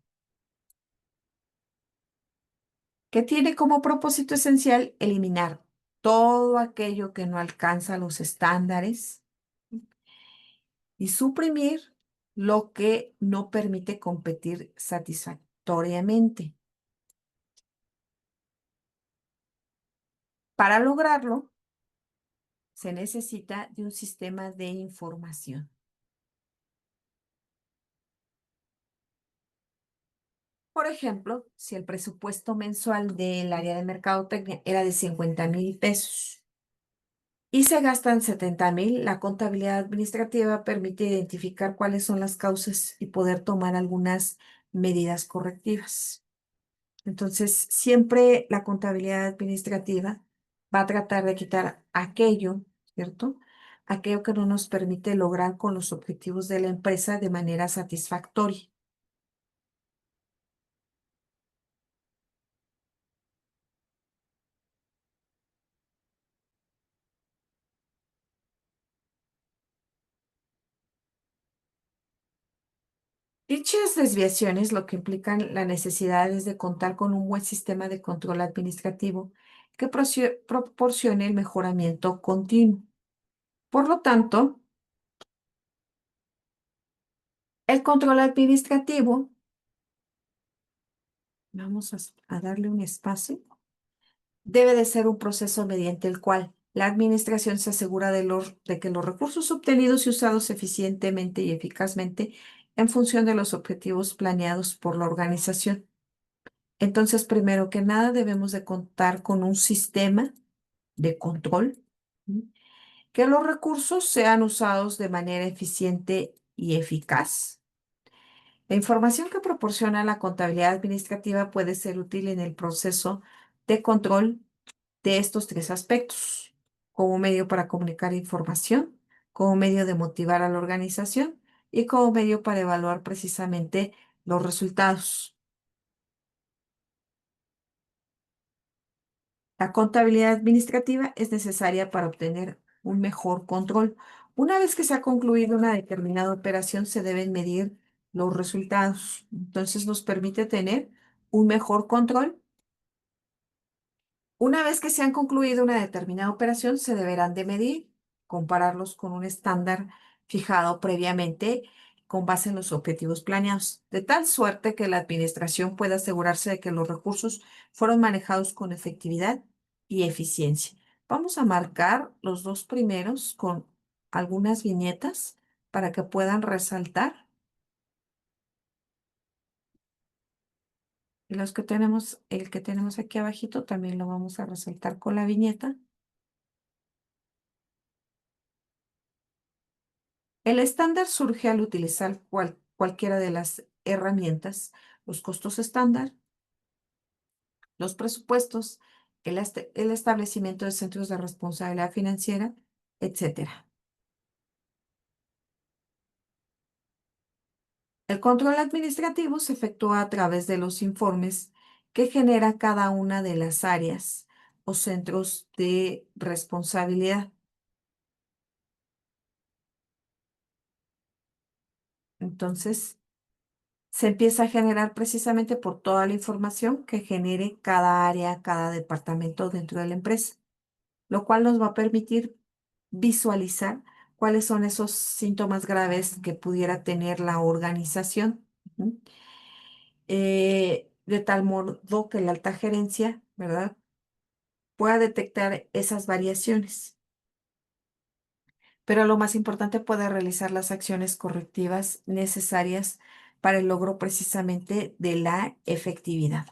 [SPEAKER 1] que tiene como propósito esencial eliminar todo aquello que no alcanza los estándares y suprimir lo que no permite competir satisfactoriamente. Para lograrlo, se necesita de un sistema de información. Por ejemplo, si el presupuesto mensual del área de mercadotecnia era de 50,000 pesos y se gastan 70,000, la contabilidad administrativa permite identificar cuáles son las causas y poder tomar algunas medidas correctivas. Entonces, siempre la contabilidad administrativa va a tratar de quitar aquello, ¿cierto? Aquello que no nos permite lograr con los objetivos de la empresa de manera satisfactoria. Dichas desviaciones lo que implican la necesidad es de contar con un buen sistema de control administrativo que proporcione el mejoramiento continuo. Por lo tanto, el control administrativo, vamos a darle un espacio, debe de ser un proceso mediante el cual la administración se asegura de que los recursos obtenidos y usados eficientemente y eficazmente en función de los objetivos planeados por la organización. Entonces, primero que nada, debemos de contar con un sistema de control, ¿sí? Que los recursos sean usados de manera eficiente y eficaz. La información que proporciona la contabilidad administrativa puede ser útil en el proceso de control de estos tres aspectos, como medio para comunicar información, como medio de motivar a la organización y como medio para evaluar precisamente los resultados. La contabilidad administrativa es necesaria para obtener un mejor control. Una vez que se ha concluido una determinada operación, se deben medir los resultados. Entonces nos permite tener un mejor control. Una vez que se han concluido una determinada operación, se deberán de medir, compararlos con un estándar fijado previamente con base en los objetivos planeados, de tal suerte que la administración pueda asegurarse de que los recursos fueron manejados con efectividad y eficiencia. Vamos a marcar los dos primeros con algunas viñetas para que puedan resaltar. Y los que tenemos, el que tenemos aquí abajito también lo vamos a resaltar con la viñeta. El estándar surge al utilizar cualquiera de las herramientas, los costos estándar, los presupuestos, el establecimiento de centros de responsabilidad financiera, etcétera. El control administrativo se efectúa a través de los informes que genera cada una de las áreas o centros de responsabilidad. Entonces, se empieza a generar precisamente por toda la información que genere cada área, cada departamento dentro de la empresa, lo cual nos va a permitir visualizar cuáles son esos síntomas graves que pudiera tener la organización. Ujú. De tal modo que la alta gerencia, ¿verdad?, pueda detectar esas variaciones. Pero lo más importante, puede realizar las acciones correctivas necesarias para el logro precisamente de la efectividad.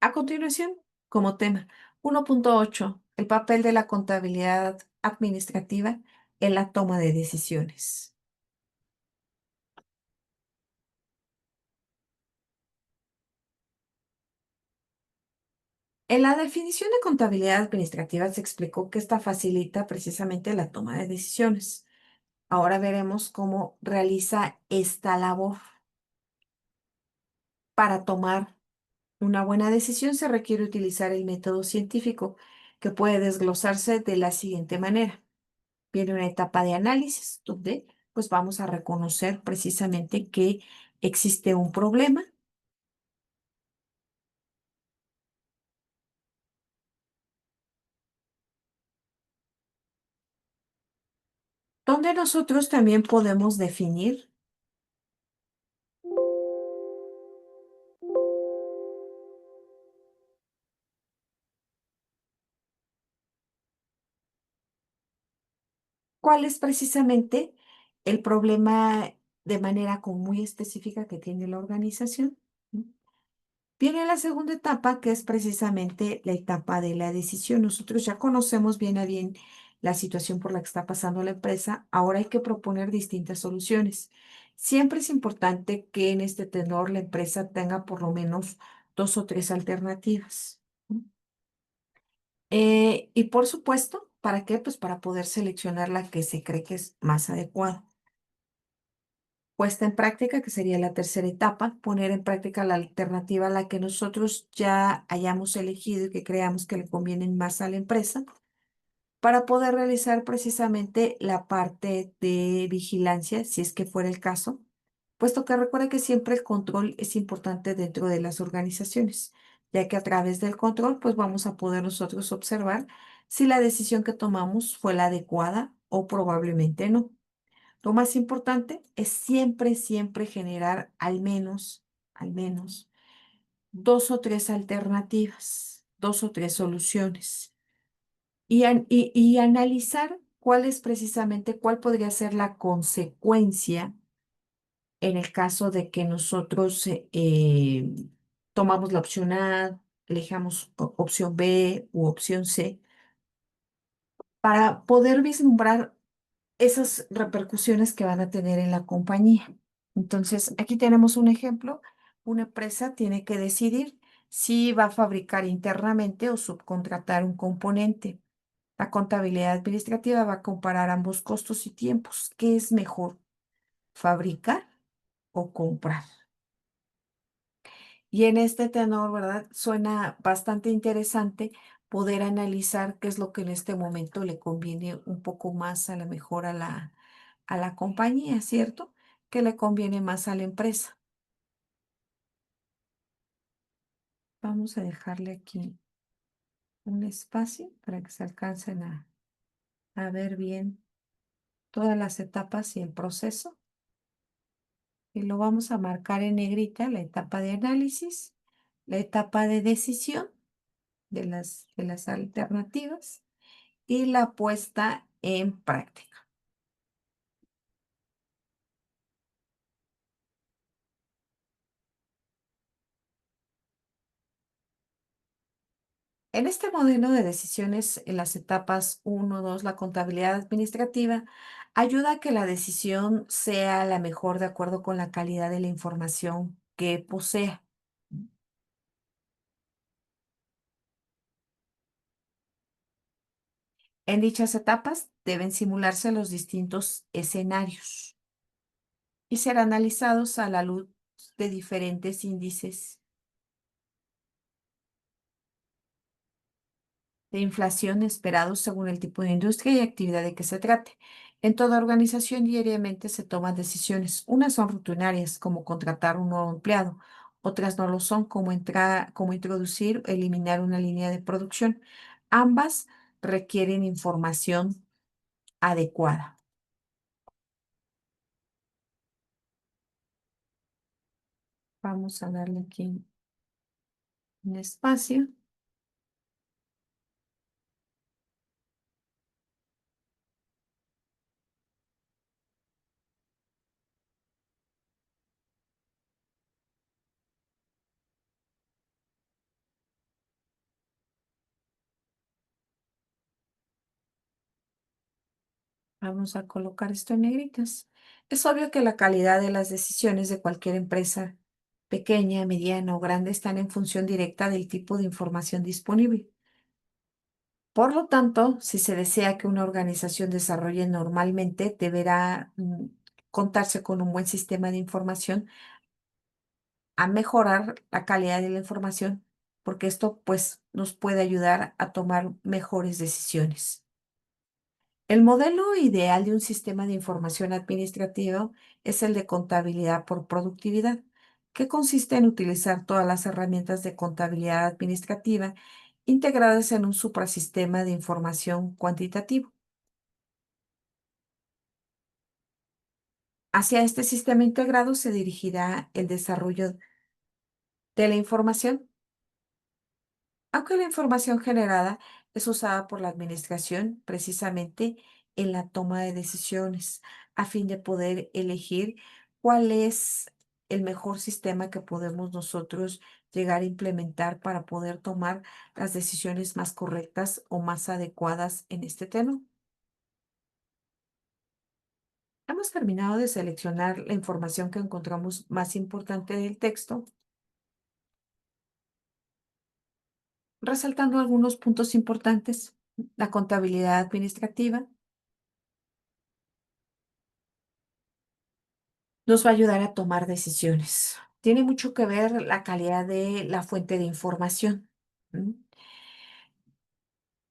[SPEAKER 1] A continuación, como tema 1.8, el papel de la contabilidad administrativa en la toma de decisiones. En la definición de contabilidad administrativa se explicó que esta facilita precisamente la toma de decisiones. Ahora veremos cómo realiza esta labor. Para tomar una buena decisión se requiere utilizar el método científico, que puede desglosarse de la siguiente manera. Viene una etapa de análisis donde pues vamos a reconocer precisamente que existe un problema, donde nosotros también podemos definir cuál es precisamente el problema de manera como muy específica que tiene la organización. ¿No? Viene la segunda etapa, que es precisamente la etapa de la decisión. Nosotros ya conocemos bien a bien la situación por la que está pasando la empresa. Ahora hay que proponer distintas soluciones. Siempre es importante que en este tenor la empresa tenga por lo menos dos o tres alternativas. ¿No? Y por supuesto, ¿para qué? Pues para poder seleccionar la que se cree que es más adecuada. Puesta en práctica, que sería la tercera etapa, poner en práctica la alternativa a la que nosotros ya hayamos elegido y que creamos que le conviene más a la empresa, para poder realizar precisamente la parte de vigilancia, si es que fuera el caso, puesto que recuerda que siempre el control es importante dentro de las organizaciones, ya que a través del control pues vamos a poder nosotros observar si la decisión que tomamos fue la adecuada o probablemente no. Lo más importante es siempre, siempre generar al menos dos o tres alternativas, dos o tres soluciones y analizar cuál es precisamente, cuál podría ser la consecuencia en el caso de que nosotros tomamos la opción A, elijamos opción B u opción C, para poder vislumbrar esas repercusiones que van a tener en la compañía. Entonces, aquí tenemos un ejemplo. Una empresa tiene que decidir si va a fabricar internamente o subcontratar un componente. La contabilidad administrativa va a comparar ambos costos y tiempos. ¿Qué es mejor, fabricar o comprar? Y en este tenor, ¿verdad? Suena bastante interesante poder analizar qué es lo que en este momento le conviene un poco más a la mejor a la compañía, ¿cierto? ¿Qué le conviene más a la empresa? Vamos a dejarle aquí un espacio para que se alcancen a ver bien todas las etapas y el proceso. Y lo vamos a marcar en negrita, la etapa de análisis, la etapa de decisión de las alternativas y la puesta en práctica. En este modelo de decisiones, en las etapas uno, 2, la contabilidad administrativa ayuda a que la decisión sea la mejor de acuerdo con la calidad de la información que posea. En dichas etapas deben simularse los distintos escenarios y ser analizados a la luz de diferentes índices de inflación esperados según el tipo de industria y actividad de que se trate. En toda organización diariamente se toman decisiones. Unas son rutinarias, como contratar un nuevo empleado. Otras no lo son, como introducir o eliminar una línea de producción. Ambas requieren información adecuada. Vamos a darle aquí un espacio. Vamos a colocar esto en negritas. Es obvio que la calidad de las decisiones de cualquier empresa, pequeña, mediana o grande, están en función directa del tipo de información disponible. Por lo tanto, si se desea que una organización desarrolle normalmente, deberá contarse con un buen sistema de información a mejorar la calidad de la información, porque esto pues nos puede ayudar a tomar mejores decisiones. El modelo ideal de un sistema de información administrativo es el de contabilidad por productividad, que consiste en utilizar todas las herramientas de contabilidad administrativa integradas en un suprasistema de información cuantitativo. Hacia este sistema integrado se dirigirá el desarrollo de la información. Aunque la información generada es usada por la administración precisamente en la toma de decisiones, a fin de poder elegir cuál es el mejor sistema que podemos nosotros llegar a implementar para poder tomar las decisiones más correctas o más adecuadas en este tema. Hemos terminado de seleccionar la información que encontramos más importante del texto, resaltando algunos puntos importantes. La contabilidad administrativa nos va a ayudar a tomar decisiones. Tiene mucho que ver la calidad de la fuente de información. ¿M?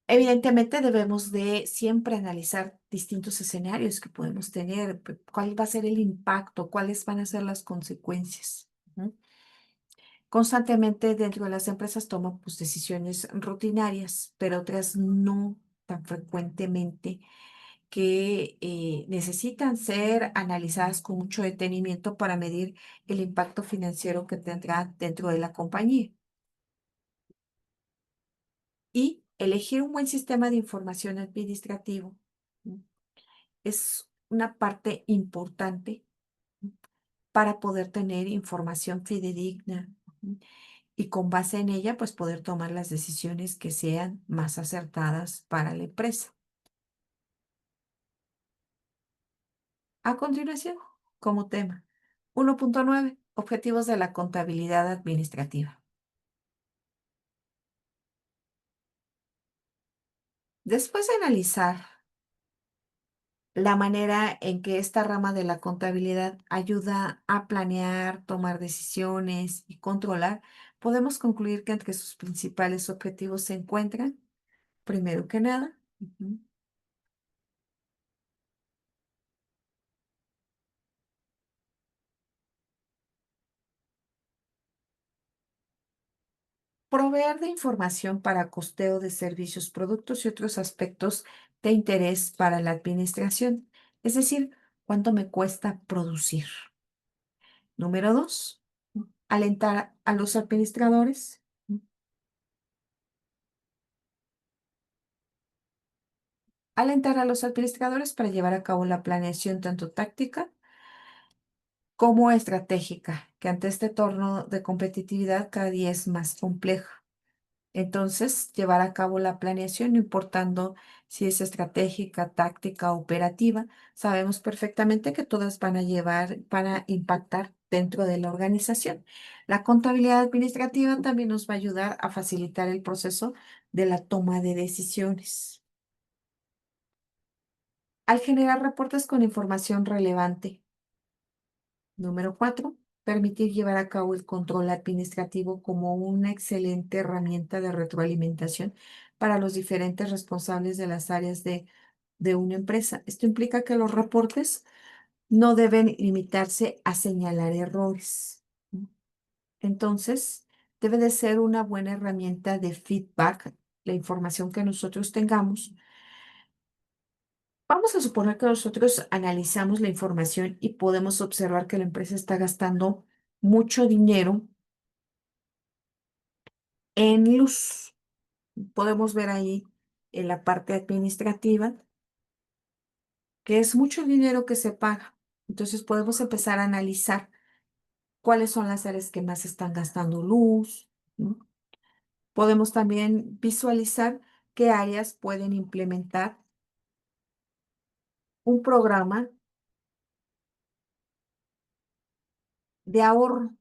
[SPEAKER 1] Evidentemente debemos de siempre analizar distintos escenarios que podemos tener, cuál va a ser el impacto, cuáles van a ser las consecuencias. Ujú. Constantemente dentro de las empresas toman pues, decisiones rutinarias, pero otras no tan frecuentemente que necesitan ser analizadas con mucho detenimiento para medir el impacto financiero que tendrá dentro de la compañía. Y elegir un buen sistema de información administrativo, ¿no? Es una parte importante, ¿no? Para poder tener información fidedigna, ¿no? Y con base en ella, pues poder tomar las decisiones que sean más acertadas para la empresa. A continuación, como tema, 1.9, objetivos de la contabilidad administrativa. Después de analizar la manera en que esta rama de la contabilidad ayuda a planear, tomar decisiones y controlar, podemos concluir que entre sus principales objetivos se encuentran, primero que nada, Proveer de información para costeo de servicios, productos y otros aspectos de interés para la administración, es decir, cuánto me cuesta producir. Número dos, alentar a los administradores. Alentar a los administradores para llevar a cabo la planeación tanto táctica como estratégica, que ante este torno de competitividad cada día es más compleja. Entonces, llevar a cabo la planeación, no importando si es estratégica, táctica, operativa, sabemos perfectamente que todas van a impactar dentro de la organización. La contabilidad administrativa también nos va a ayudar a facilitar el proceso de la toma de decisiones. Al generar reportes con información relevante. Número 4, permitir llevar a cabo el control administrativo como una excelente herramienta de retroalimentación para los diferentes responsables de las áreas de una empresa. Esto implica que los reportes no deben limitarse a señalar errores. ¿No? Entonces, debe de ser una buena herramienta de feedback, la información que nosotros tengamos. Vamos a suponer que nosotros analizamos la información y podemos observar que la empresa está gastando mucho dinero en luz. Podemos ver ahí en la parte administrativa que es mucho dinero que se paga. Entonces podemos empezar a analizar cuáles son las áreas que más están gastando luz, ¿no? Podemos también visualizar qué áreas pueden implementar un programa de ahorro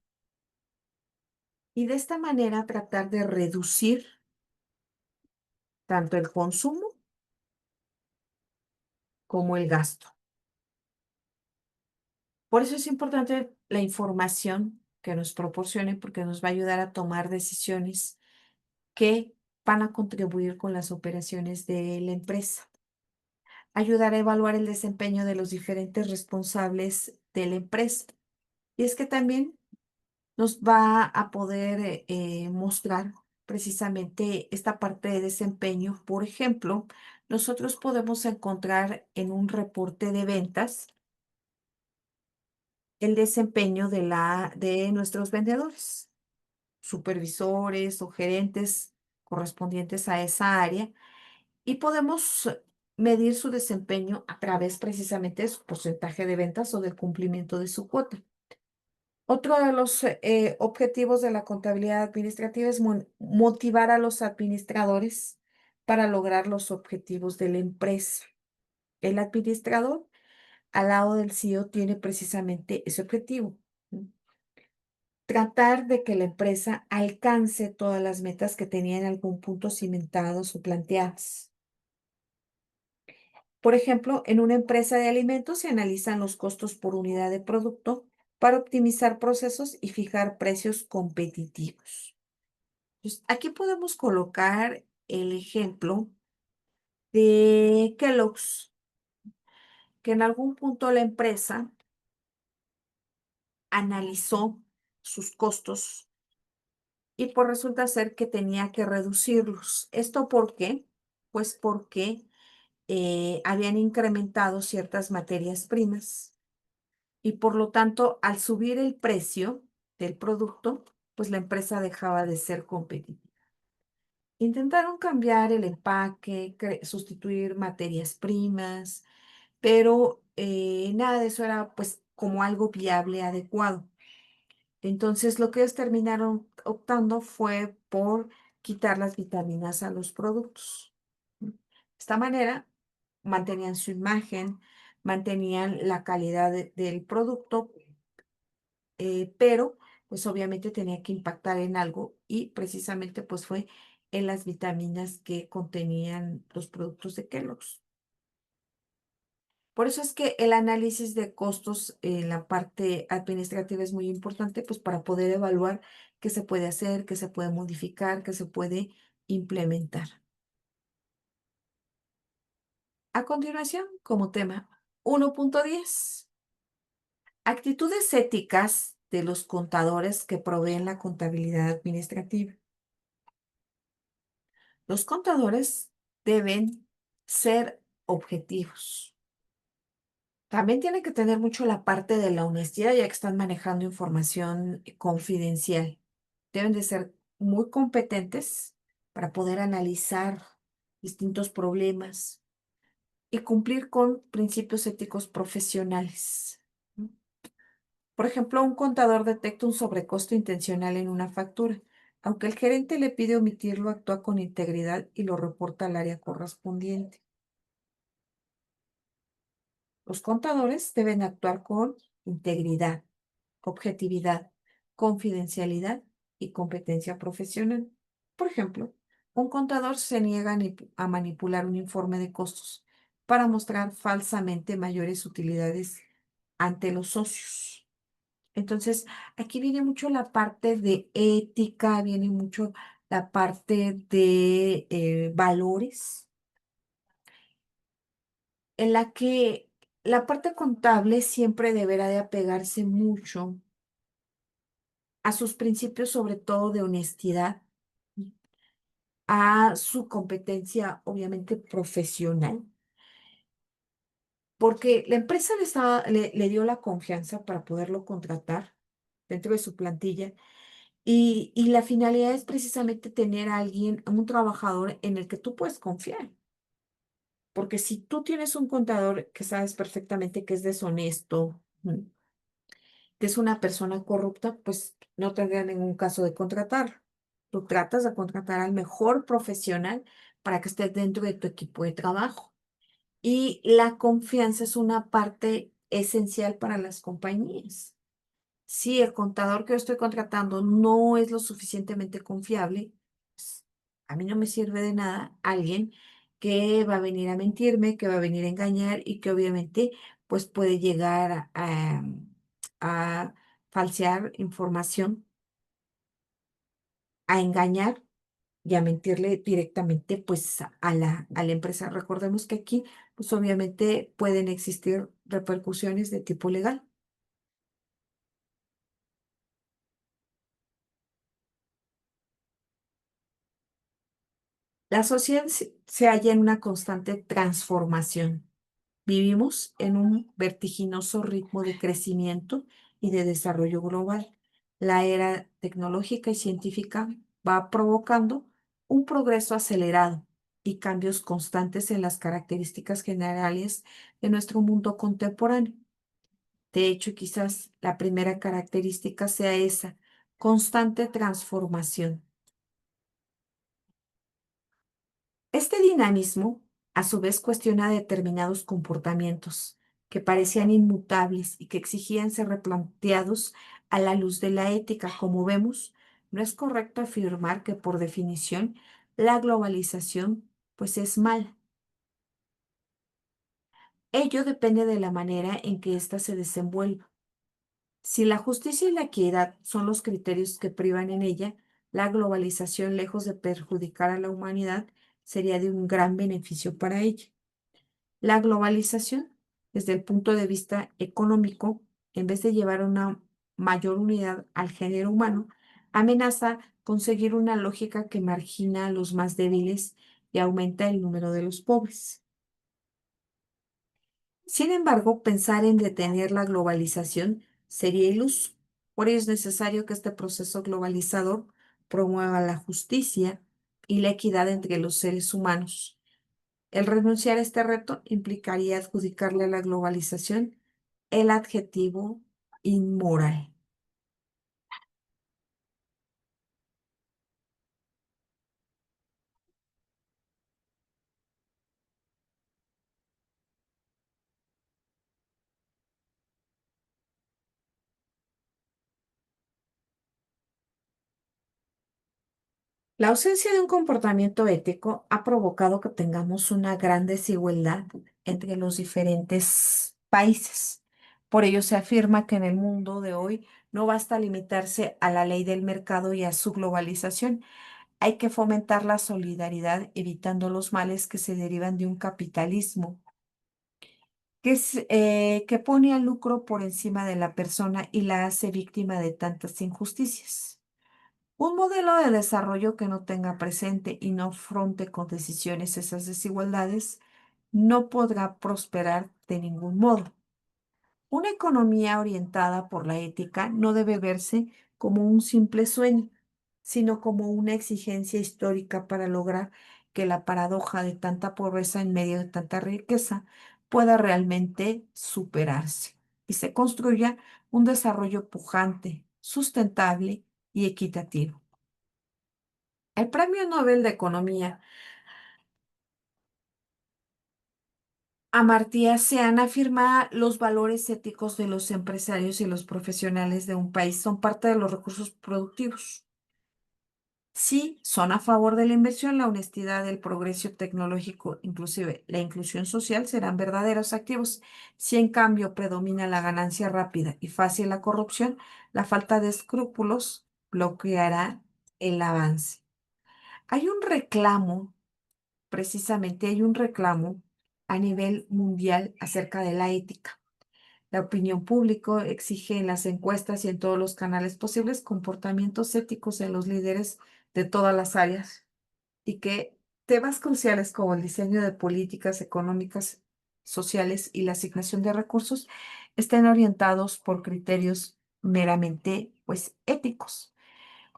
[SPEAKER 1] y de esta manera tratar de reducir tanto el consumo como el gasto. Por eso es importante la información que nos proporcione porque nos va a ayudar a tomar decisiones que van a contribuir con las operaciones de la empresa. Ayudar a evaluar el desempeño de los diferentes responsables de la empresa. Y es que también nos va a poder mostrar precisamente esta parte de desempeño. Por ejemplo, nosotros podemos encontrar en un reporte de ventas el desempeño de nuestros vendedores, supervisores o gerentes correspondientes a esa área y podemos medir su desempeño a través precisamente de su porcentaje de ventas o del cumplimiento de su cuota. Otro de los objetivos de la contabilidad administrativa es motivar a los administradores para lograr los objetivos de la empresa. El administrador al lado del CEO tiene precisamente ese objetivo. ¿No? Tratar de que la empresa alcance todas las metas que tenía en algún punto cimentados o planteadas. Por ejemplo, en una empresa de alimentos se analizan los costos por unidad de producto para optimizar procesos y fijar precios competitivos. Pues, aquí podemos colocar el ejemplo de Kellogg's, que en algún punto la empresa analizó sus costos y pues resulta ser que tenía que reducirlos. ¿Esto por qué? Pues porque habían incrementado ciertas materias primas y por lo tanto, al subir el precio del producto, pues la empresa dejaba de ser competitiva. Intentaron cambiar el empaque, sustituir materias primas, pero nada de eso era pues como algo viable, adecuado. Entonces, lo que ellos terminaron optando fue por quitar las vitaminas a los productos. ¿No? De esta manera, mantenían su imagen, mantenían la calidad del producto, pero pues obviamente tenía que impactar en algo y precisamente pues fue en las vitaminas que contenían los productos de Kellogg's. Por eso es que el análisis de costos en la parte administrativa es muy importante, pues para poder evaluar qué se puede hacer, qué se puede modificar, qué se puede implementar. A continuación, como tema 1.10, actitudes éticas de los contadores que proveen la contabilidad administrativa. Los contadores deben ser objetivos. También tienen que tener mucho la parte de la honestidad, ya que están manejando información confidencial. Deben de ser muy competentes para poder analizar distintos problemas y cumplir con principios éticos profesionales. ¿No? Por ejemplo, un contador detecta un sobrecosto intencional en una factura. Aunque el gerente le pide omitirlo, actúa con integridad y lo reporta al área correspondiente. Los contadores deben actuar con integridad, objetividad, confidencialidad y competencia profesional. Por ejemplo, un contador se niega a manipular un informe de costos para mostrar falsamente mayores utilidades ante los socios. Entonces, aquí viene mucho la parte de ética, viene mucho la parte de valores, en la que la parte contable siempre deberá de apegarse mucho a sus principios, sobre todo de honestidad, a su competencia, obviamente, profesional, porque la empresa le dio la confianza para poderlo contratar dentro de su plantilla y la finalidad es precisamente tener a alguien, a un trabajador en el que tú puedes confiar. Porque si tú tienes un contador que sabes perfectamente que es deshonesto, que es una persona corrupta, pues no tendría ningún caso de contratar. Tú tratas de contratar al mejor profesional para que esté dentro de tu equipo de trabajo. Y la confianza es una parte esencial para las compañías. Si el contador que yo estoy contratando no es lo suficientemente confiable, pues, a mí no me sirve de nada alguien que va a venir a mentirme, que va a venir a engañar y que obviamente pues puede llegar a falsear información, a engañar y a mentirle directamente pues a la empresa. Recordemos que aquí pues obviamente pueden existir repercusiones de tipo legal. La sociedad se halla en una constante transformación. Vivimos en un vertiginoso ritmo de crecimiento y de desarrollo global. La era tecnológica y científica va provocando un progreso acelerado y cambios constantes en las características generales de nuestro mundo contemporáneo. De hecho, quizás la primera característica sea esa, constante transformación. Este dinamismo, a su vez, cuestiona determinados comportamientos que parecían inmutables y que exigían ser replanteados a la luz de la ética. Como vemos, no es correcto afirmar que por definición la globalización pues es mala. Ello depende de la manera en que ésta se desenvuelve. Si la justicia y la equidad son los criterios que privan en ella, la globalización, lejos de perjudicar a la humanidad, sería de un gran beneficio para ella. La globalización, desde el punto de vista económico, en vez de llevar una mayor unidad al género humano, amenaza conseguir una lógica que margina a los más débiles y aumenta el número de los pobres. Sin embargo, pensar en detener la globalización sería iluso. Por ello es necesario que este proceso globalizador promueva la justicia y la equidad entre los seres humanos. El renunciar a este reto implicaría adjudicarle a la globalización el adjetivo inmoral. La ausencia de un comportamiento ético ha provocado que tengamos una gran desigualdad entre los diferentes países. Por ello se afirma que en el mundo de hoy no basta limitarse a la ley del mercado y a su globalización. Hay que fomentar la solidaridad, evitando los males que se derivan de un capitalismo que pone al lucro por encima de la persona y la hace víctima de tantas injusticias. Un modelo de desarrollo que no tenga presente y no afronte con decisiones esas desigualdades no podrá prosperar de ningún modo. Una economía orientada por la ética no debe verse como un simple sueño, sino como una exigencia histórica para lograr que la paradoja de tanta pobreza en medio de tanta riqueza pueda realmente superarse y se construya un desarrollo pujante, sustentable y equitativo. El Premio Nobel de Economía Amartya Sen afirma los valores éticos de los empresarios y los profesionales de un país son parte de los recursos productivos. Sí, son a favor de la inversión, la honestidad, el progreso tecnológico, inclusive la inclusión social serán verdaderos activos. Si en cambio predomina la ganancia rápida y fácil la corrupción, la falta de escrúpulos bloqueará el avance. Hay un reclamo, precisamente hay un reclamo a nivel mundial acerca de la ética. La opinión pública exige en las encuestas y en todos los canales posibles comportamientos éticos en los líderes de todas las áreas y que temas cruciales como el diseño de políticas económicas, sociales y la asignación de recursos estén orientados por criterios meramente, pues, éticos.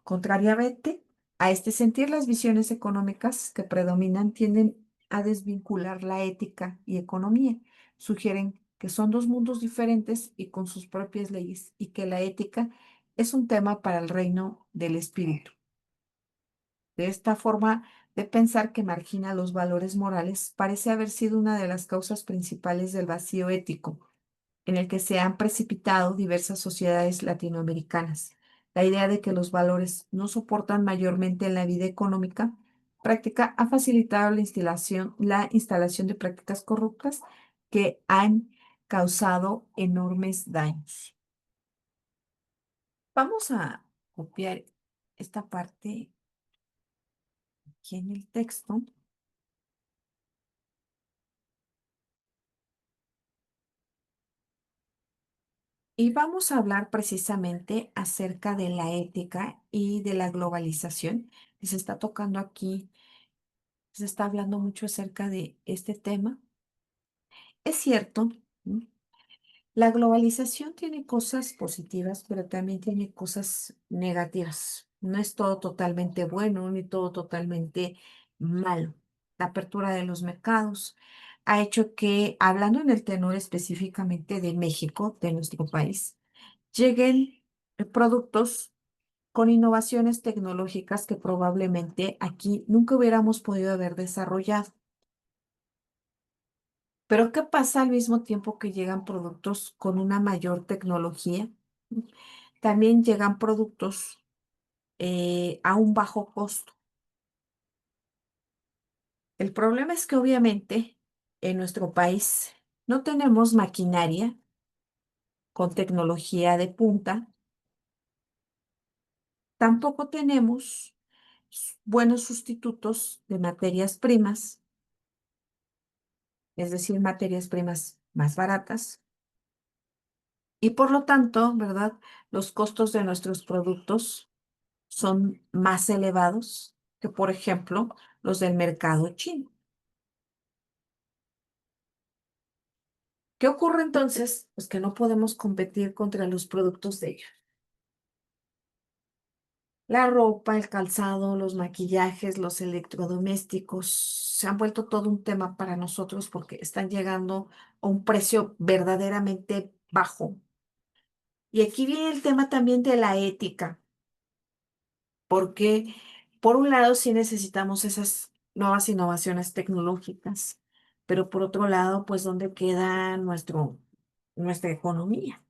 [SPEAKER 1] Contrariamente a este sentir, las visiones económicas que predominan tienden a desvincular la ética y economía. Sugieren que son dos mundos diferentes y con sus propias leyes, y que la ética es un tema para el reino del espíritu. De esta forma de pensar que margina los valores morales parece haber sido una de las causas principales del vacío ético en el que se han precipitado diversas sociedades latinoamericanas. La idea de que los valores no soportan mayormente en la vida económica práctica ha facilitado la instalación de prácticas corruptas que han causado enormes daños. Vamos a copiar esta parte aquí en el texto y vamos a hablar precisamente acerca de la ética y de la globalización que se está tocando aquí. Se está hablando mucho acerca de este tema. Es cierto, ¿no? La globalización tiene cosas positivas, pero también tiene cosas negativas. No es todo totalmente bueno ni todo totalmente malo. La apertura de los mercados ha hecho que, hablando en el tenor específicamente de México, de nuestro país, lleguen productos con innovaciones tecnológicas que probablemente aquí nunca hubiéramos podido haber desarrollado. Pero ¿qué pasa al mismo tiempo que llegan productos con una mayor tecnología? También llegan productos a un bajo costo. El problema es que obviamente en nuestro país no tenemos maquinaria con tecnología de punta, tampoco tenemos buenos sustitutos de materias primas, es decir, materias primas más baratas. Y por lo tanto, ¿verdad? Los costos de nuestros productos son más elevados que, por ejemplo, los del mercado chino. ¿Qué ocurre entonces? Pues que no podemos competir contra los productos de ellos. La ropa, el calzado, los maquillajes, los electrodomésticos se han vuelto todo un tema para nosotros porque están llegando a un precio verdaderamente bajo. Y aquí viene el tema también de la ética, porque por un lado sí necesitamos esas nuevas innovaciones tecnológicas, pero por otro lado, pues ¿dónde queda nuestra economía?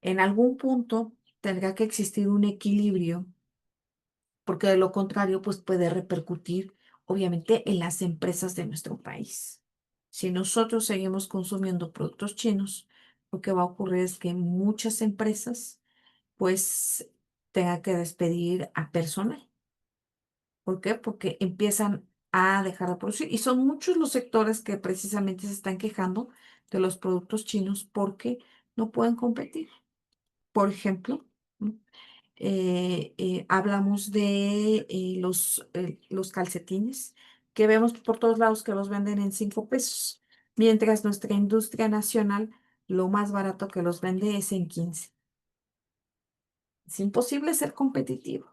[SPEAKER 1] En algún punto tendrá que existir un equilibrio, porque de lo contrario, pues puede repercutir obviamente en las empresas de nuestro país. Si nosotros seguimos consumiendo productos chinos, lo que va a ocurrir es que muchas empresas pues tengan que despedir a personal. ¿Por qué? Porque empiezan a dejar de producir. Y son muchos los sectores que precisamente se están quejando de los productos chinos porque no pueden competir. Por ejemplo, ¿no? hablamos de los calcetines, que vemos por todos lados que los venden en 5 pesos, mientras nuestra industria nacional lo más barato que los vende es en 15. Es imposible ser competitivo.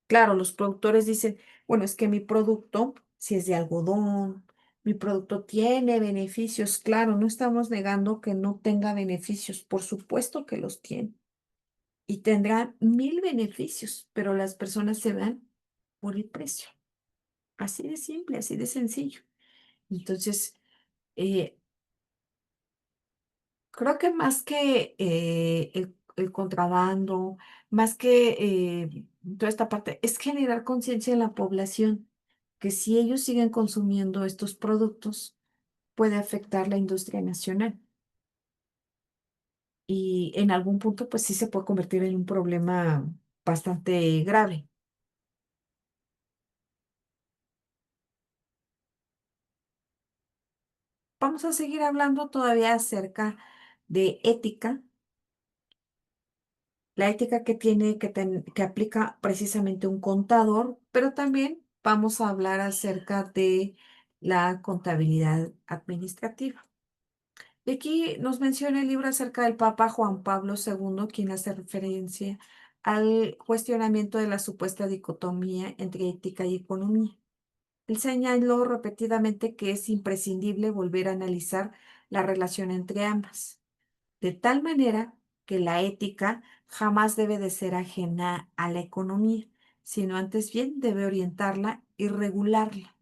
[SPEAKER 1] Claro, los productores dicen, bueno, es que mi producto, si es de algodón, mi producto tiene beneficios. Claro, no estamos negando que no tenga beneficios, por supuesto que los tiene. Y tendrá 1000 beneficios, pero las personas se van por el precio. Así de simple, así de sencillo. Entonces, eh, creo que más que el contrabando, más que toda esta parte, es generar conciencia en la población que si ellos siguen consumiendo estos productos, puede afectar la industria nacional. Y en algún punto, pues sí se puede convertir en un problema bastante grave. Vamos a seguir hablando todavía acerca de ética, la ética que tiene que aplica precisamente un contador, pero también vamos a hablar acerca de la contabilidad administrativa. Y aquí nos menciona el libro acerca del Papa Juan Pablo II, quien hace referencia al cuestionamiento de la supuesta dicotomía entre ética y economía. Él señaló repetidamente que es imprescindible volver a analizar la relación entre ambas, de tal manera que la ética jamás debe de ser ajena a la economía, sino antes bien debe orientarla y regularla.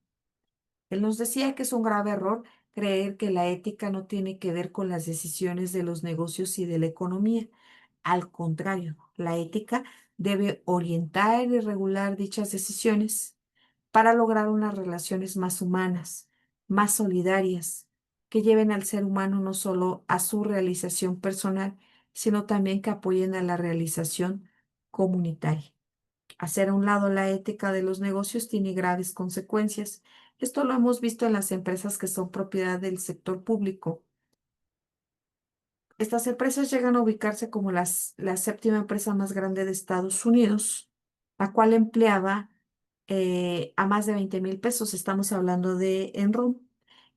[SPEAKER 1] Él nos decía que es un grave error creer que la ética no tiene que ver con las decisiones de los negocios y de la economía. Al contrario, la ética debe orientar y regular dichas decisiones para lograr unas relaciones más humanas, más solidarias, que lleven al ser humano no solo a su realización personal, sino también que apoyen a la realización comunitaria. Hacer a un lado la ética de los negocios tiene graves consecuencias. Esto lo hemos visto en las empresas que son propiedad del sector público. Estas empresas llegan a ubicarse como la séptima empresa más grande de Estados Unidos, la cual empleaba a más de 20,000 pesos. Estamos hablando de Enron.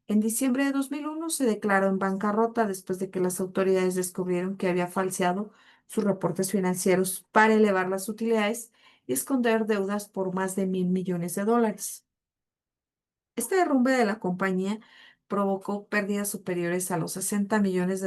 [SPEAKER 1] En diciembre de 2001 se declaró en bancarrota después de que las autoridades descubrieron que había falseado sus reportes financieros para elevar las utilidades y esconder deudas por más de $1,000 millones. Este derrumbe de la compañía provocó pérdidas superiores a los $60 millones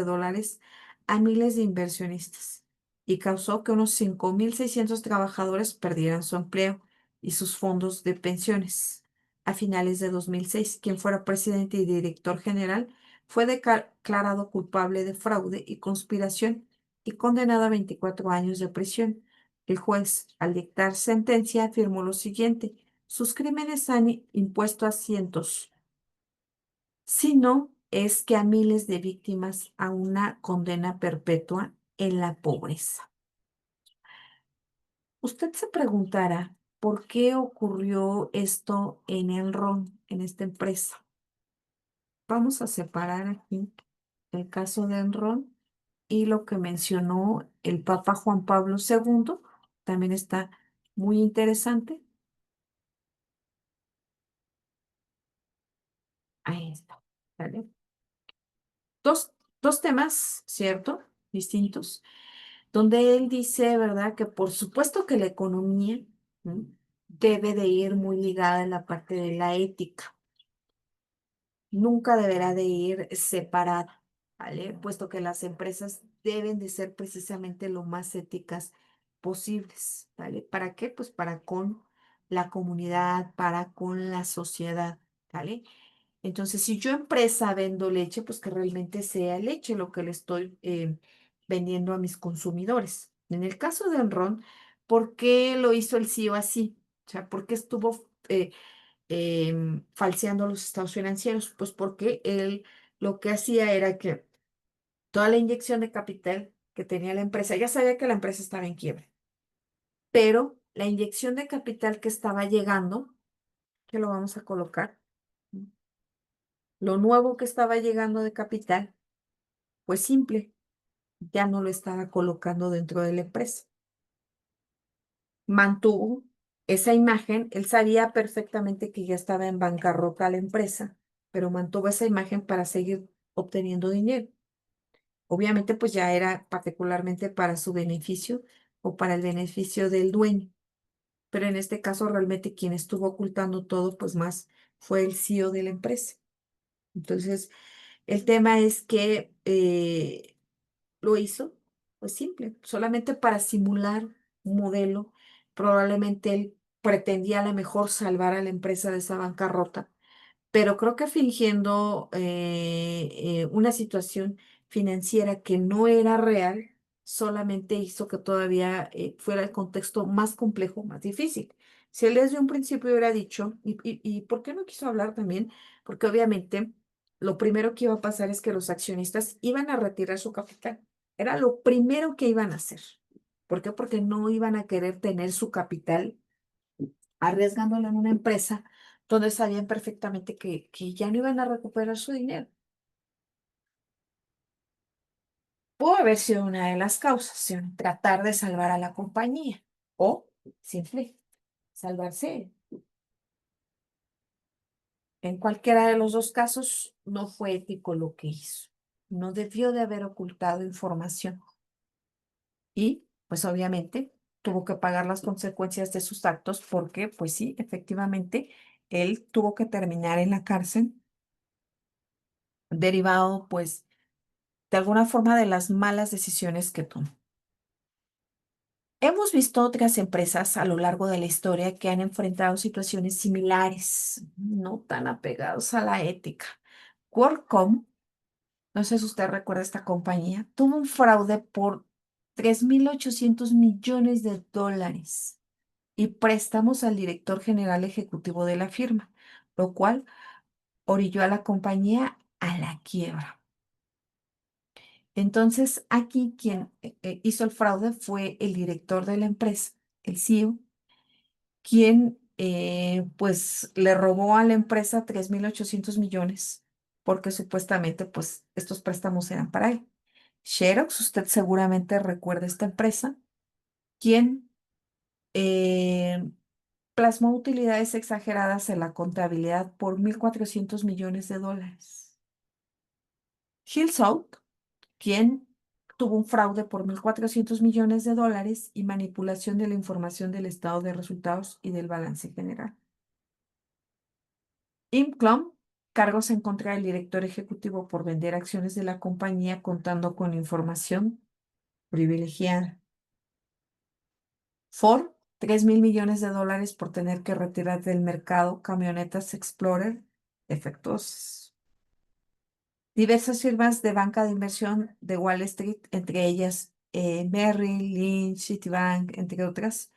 [SPEAKER 1] a miles de inversionistas y causó que unos 5,600 trabajadores perdieran su empleo y sus fondos de pensiones. A finales de 2006, quien fuera presidente y director general fue declarado culpable de fraude y conspiración y condenado a 24 años de prisión. El juez, al dictar sentencia, afirmó lo siguiente: sus crímenes han impuesto a cientos, si no es que a miles de víctimas a una condena perpetua en la pobreza. Usted se preguntará por qué ocurrió esto en Enron, en esta empresa. Vamos a separar aquí el caso de Enron y lo que mencionó el Papa Juan Pablo II. También está muy interesante. Ahí está. ¿Vale? Dos, dos temas, ¿cierto? Distintos, donde él dice, ¿verdad?, que por supuesto que la economía, ¿no?, debe de ir muy ligada en la parte de la ética. Nunca deberá de ir separada, ¿vale? Puesto que las empresas deben de ser precisamente lo más éticas posibles, ¿vale? ¿Para qué? Pues para con la comunidad, para con la sociedad, ¿vale? Entonces, si yo empresa vendo leche, pues que realmente sea leche lo que le estoy vendiendo a mis consumidores. En el caso de Enron, ¿por qué lo hizo el CEO así? O sea, ¿por qué estuvo falseando los estados financieros? Pues porque él lo que hacía era que toda la inyección de capital que tenía la empresa, ya sabía que la empresa estaba en quiebra, pero la inyección de capital que estaba llegando, que lo vamos a colocar, lo nuevo que estaba llegando de capital, pues simple, ya no lo estaba colocando dentro de la empresa. mantuvo esa imagen. Él sabía perfectamente que ya estaba en bancarrota la empresa, pero mantuvo esa imagen para seguir obteniendo dinero. Obviamente, pues ya era particularmente para su beneficio o para el beneficio del dueño. Pero en este caso, realmente quien estuvo ocultando todo, pues más fue el CEO de la empresa. Entonces, el tema es que lo hizo, pues simple, solamente para simular un modelo. Probablemente él pretendía a lo mejor salvar a la empresa de esa bancarrota, pero creo que fingiendo una situación financiera que no era real, solamente hizo que todavía fuera el contexto más complejo, más difícil. Si él desde un principio hubiera dicho, y ¿por qué no quiso hablar también? Porque obviamente lo primero que iba a pasar es que los accionistas iban a retirar su capital. Era lo primero que iban a hacer. ¿Por qué? Porque no iban a querer tener su capital arriesgándolo en una empresa donde sabían perfectamente que ya no iban a recuperar su dinero. Pudo haber sido una de las causas, ¿sí? Tratar de salvar a la compañía o simple, salvarse. En cualquiera de los dos casos, no fue ético lo que hizo. No debió de haber ocultado información y, pues obviamente, tuvo que pagar las consecuencias de sus actos porque, pues sí, efectivamente, él tuvo que terminar en la cárcel derivado, pues, de alguna forma de las malas decisiones que tomó. Hemos visto otras empresas a lo largo de la historia que han enfrentado situaciones similares, no tan apegados a la ética. Qualcomm, no sé si usted recuerda esta compañía, tuvo un fraude por 3.800 millones de dólares y préstamos al director general ejecutivo de la firma, lo cual orilló a la compañía a la quiebra. Entonces, aquí quien hizo el fraude fue el director de la empresa, el CEO, quien pues le robó a la empresa 3.800 millones porque supuestamente pues estos préstamos eran para él. Xerox, usted seguramente recuerda esta empresa, quien eh, plasmó utilidades exageradas en la contabilidad por 1.400 millones de dólares. Hillsong, quien tuvo un fraude por 1.400 millones de dólares y manipulación de la información del estado de resultados y del balance general. Imclom, cargos en contra del director ejecutivo por vender acciones de la compañía contando con información privilegiada. Ford, 3.000 millones de dólares por tener que retirar del mercado camionetas Explorer defectuosas. Diversas firmas de banca de inversión de Wall Street, entre ellas Merrill Lynch, Citibank, entre otras,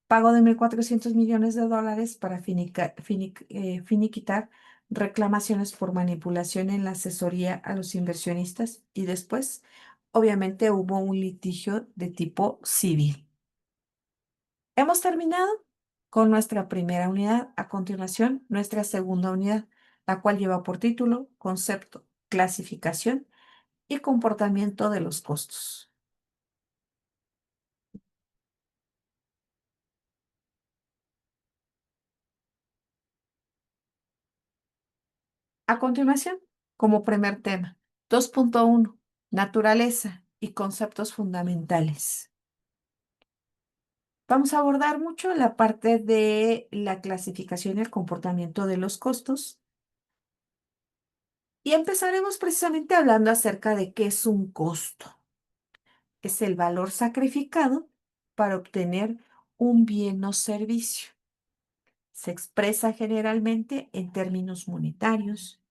[SPEAKER 1] pago de 1.400 millones de dólares para finiquitar reclamaciones por manipulación en la asesoría a los inversionistas y después, obviamente, hubo un litigio de tipo civil. Hemos terminado con nuestra primera unidad. A continuación, nuestra segunda unidad, la cual lleva por título Concepto, Clasificación y Comportamiento de los costos. A continuación, como primer tema, 2.1, naturaleza y conceptos fundamentales. Vamos a abordar mucho la parte de la clasificación y el comportamiento de los costos y empezaremos precisamente hablando acerca de qué es un costo. Es el valor sacrificado para obtener un bien o servicio. Se expresa generalmente en términos monetarios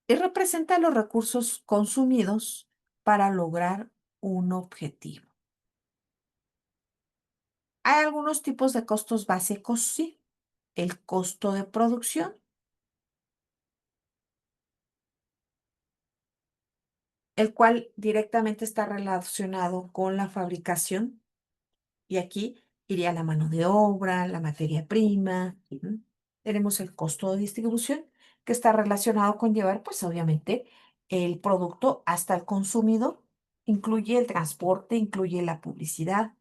[SPEAKER 1] y representa los recursos consumidos para lograr un objetivo. Hay algunos tipos de costos básicos, sí. El costo de producción, el cual directamente está relacionado con la fabricación, y aquí iría la mano de obra, la materia prima. ¿M? Tenemos el costo de distribución, que está relacionado con llevar, pues obviamente, el producto hasta el consumidor. Incluye el transporte, incluye la publicidad.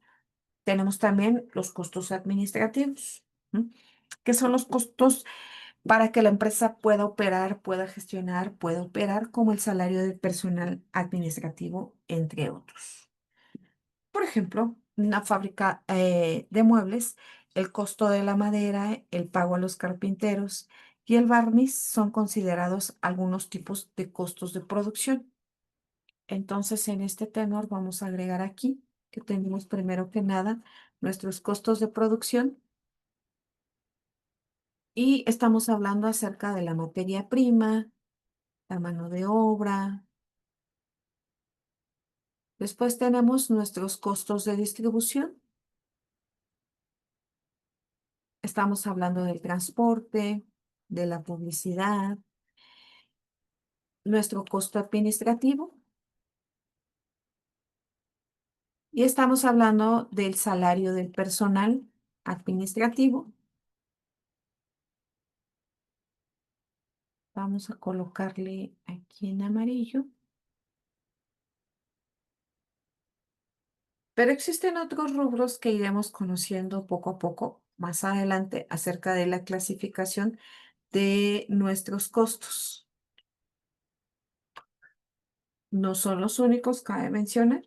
[SPEAKER 1] Tenemos también los costos administrativos, ¿m? Que son los costos para que la empresa pueda operar, pueda gestionar, pueda operar, como el salario del personal administrativo, entre otros. Por ejemplo, una fábrica de muebles, el costo de la madera, el pago a los carpinteros y el barniz son considerados algunos tipos de costos de producción. Entonces, en este tenor vamos a agregar aquí que tenemos primero que nada nuestros costos de producción y estamos hablando acerca de la materia prima, la mano de obra. Después tenemos nuestros costos de distribución. Estamos hablando del transporte, de la publicidad, nuestro costo administrativo y estamos hablando del salario del personal administrativo. Vamos a colocarle aquí en amarillo. Pero existen otros rubros que iremos conociendo poco a poco más adelante acerca de la clasificación de nuestros costos. No son los únicos, cabe mencionar.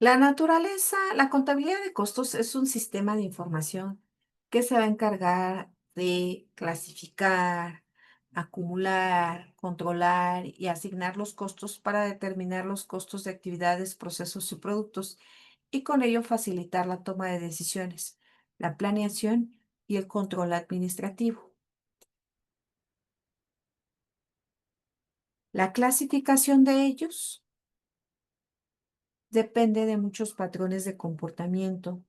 [SPEAKER 1] La naturaleza, la contabilidad de costos es un sistema de información que se va a encargar de clasificar, acumular, controlar y asignar los costos para determinar los costos de actividades, procesos y productos y con ello facilitar la toma de decisiones, la planeación y el control administrativo. La clasificación de ellos depende de muchos patrones de comportamiento,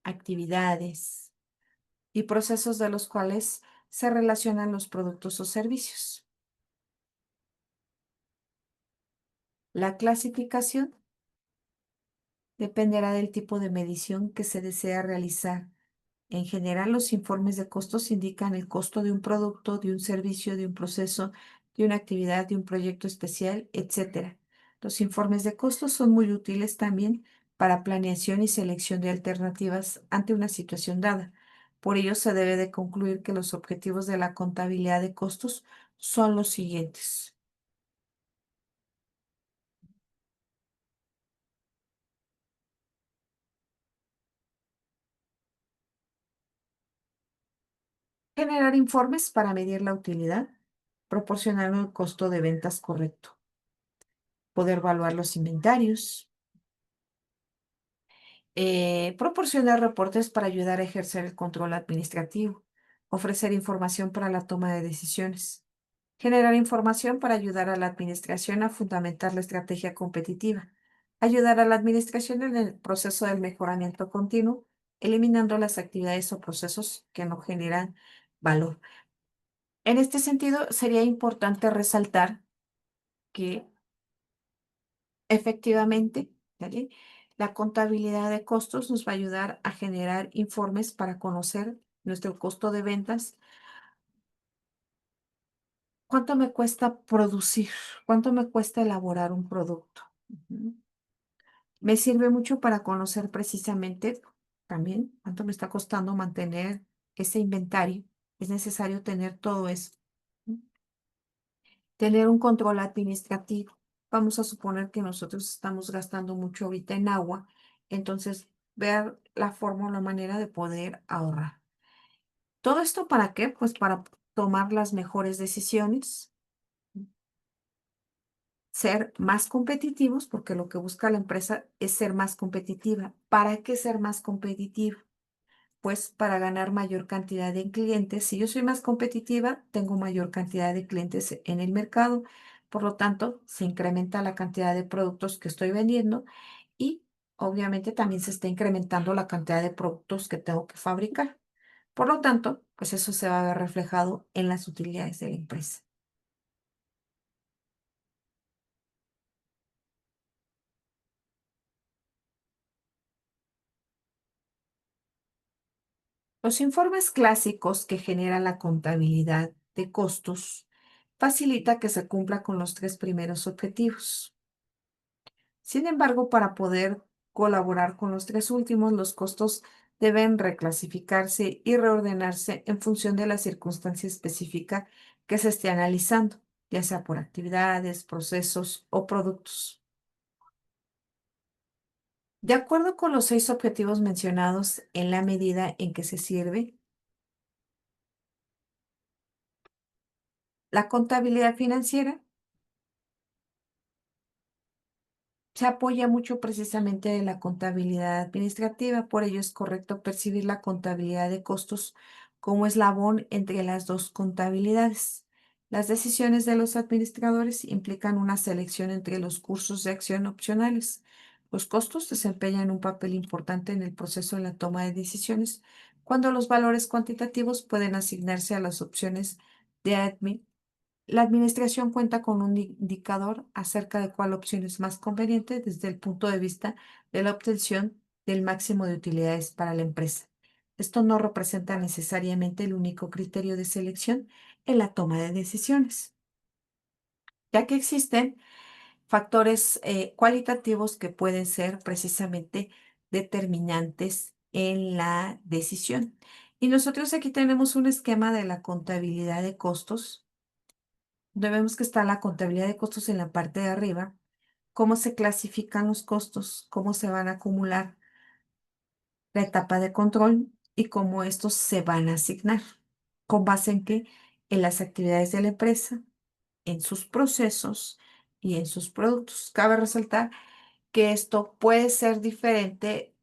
[SPEAKER 1] actividades y procesos de los cuales se relacionan los productos o servicios. La clasificación dependerá del tipo de medición que se desea realizar. En general, los informes de costos indican el costo de un producto, de un servicio, de un proceso, de una actividad, de un proyecto especial, etcétera. Los informes de costos son muy útiles también para planeación y selección de alternativas ante una situación dada. Por ello, se debe de concluir que los objetivos de la contabilidad de costos son los siguientes. Generar informes para medir la utilidad, proporcionar un costo de ventas correcto, poder evaluar los inventarios, proporcionar reportes para ayudar a ejercer el control administrativo, ofrecer información para la toma de decisiones, generar información para ayudar a la administración a fundamentar la estrategia competitiva, ayudar a la administración en el proceso del mejoramiento continuo, eliminando las actividades o procesos que no generan valor. En este sentido, sería importante resaltar que efectivamente, ¿vale? La contabilidad de costos nos va a ayudar a generar informes para conocer nuestro costo de ventas, cuánto me cuesta producir, cuánto me cuesta elaborar un producto. Ujú. Me sirve mucho para conocer precisamente también cuánto me está costando mantener ese inventario. Es necesario tener todo eso. Tener un control administrativo. Vamos a suponer que nosotros estamos gastando mucho ahorita en agua, entonces ver la forma o la manera de poder ahorrar. ¿Todo esto para qué? Pues para tomar las mejores decisiones, ser más competitivos, porque lo que busca la empresa es ser más competitiva. ¿Para qué ser más competitiva? Pues para ganar mayor cantidad de clientes. Si yo soy más competitiva, tengo mayor cantidad de clientes en el mercado. Por lo tanto, se incrementa la cantidad de productos que estoy vendiendo y obviamente también se está incrementando la cantidad de productos que tengo que fabricar. Por lo tanto, pues eso se va a ver reflejado en las utilidades de la empresa. Los informes clásicos que genera la contabilidad de costos facilita que se cumpla con los tres primeros objetivos. Sin embargo, para poder colaborar con los tres últimos, los costos deben reclasificarse y reordenarse en función de la circunstancia específica que se esté analizando, ya sea por actividades, procesos o productos. De acuerdo con los seis objetivos mencionados, en la medida en que se sirve, la contabilidad financiera se apoya mucho precisamente de la contabilidad administrativa, por ello es correcto percibir la contabilidad de costos como eslabón entre las dos contabilidades. Las decisiones de los administradores implican una selección entre los cursos de acción opcionales. Los costos desempeñan un papel importante en el proceso de la toma de decisiones, cuando los valores cuantitativos pueden asignarse a las opciones de la administración cuenta con un indicador acerca de cuál opción es más conveniente desde el punto de vista de la obtención del máximo de utilidades para la empresa. Esto no representa necesariamente el único criterio de selección en la toma de decisiones, ya que existen factores cualitativos que pueden ser precisamente determinantes en la decisión. Y nosotros aquí tenemos un esquema de la contabilidad de costos. Debemos que está la contabilidad de costos en la parte de arriba, cómo se clasifican los costos, cómo se van a acumular, la etapa de control y cómo estos se van a asignar. ¿Con base en qué? En las actividades de la empresa, en sus procesos y en sus productos. Cabe resaltar que esto puede ser diferente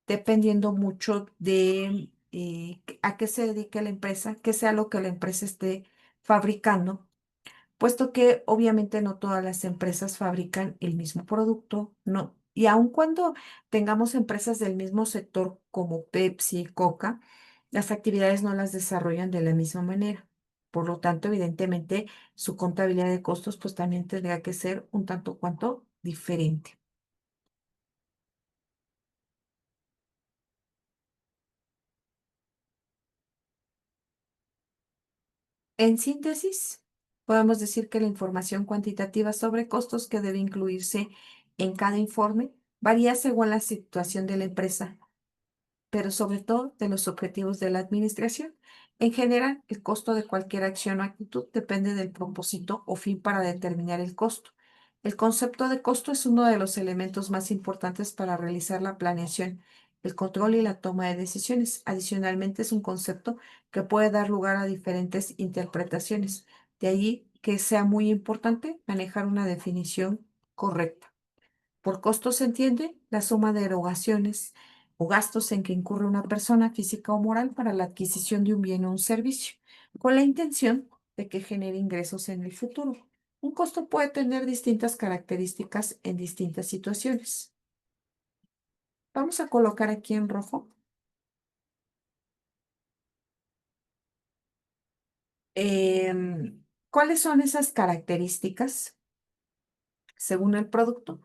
[SPEAKER 1] dependiendo mucho de a qué se dedique la empresa, qué sea lo que la empresa esté fabricando, puesto que obviamente no todas las empresas fabrican el mismo producto, no. Y aun cuando tengamos empresas del mismo sector como Pepsi, Coca, las actividades no las desarrollan de la misma manera. Por lo tanto, evidentemente, su contabilidad de costos pues también tendría que ser un tanto cuanto diferente. En síntesis, podemos decir que la información cuantitativa sobre costos que debe incluirse en cada informe varía según la situación de la empresa, pero sobre todo de los objetivos de la administración. En general, el costo de cualquier acción o actitud depende del propósito o fin para determinar el costo. El concepto de costo es uno de los elementos más importantes para realizar la planeación, el control y la toma de decisiones. Adicionalmente, es un concepto que puede dar lugar a diferentes interpretaciones. De allí que sea muy importante manejar una definición correcta. Por costo se entiende la suma de erogaciones o gastos en que incurre una persona física o moral para la adquisición de un bien o un servicio, con la intención de que genere ingresos en el futuro. Un costo puede tener distintas características en distintas situaciones. Vamos a colocar aquí en rojo cuáles son esas características según el producto.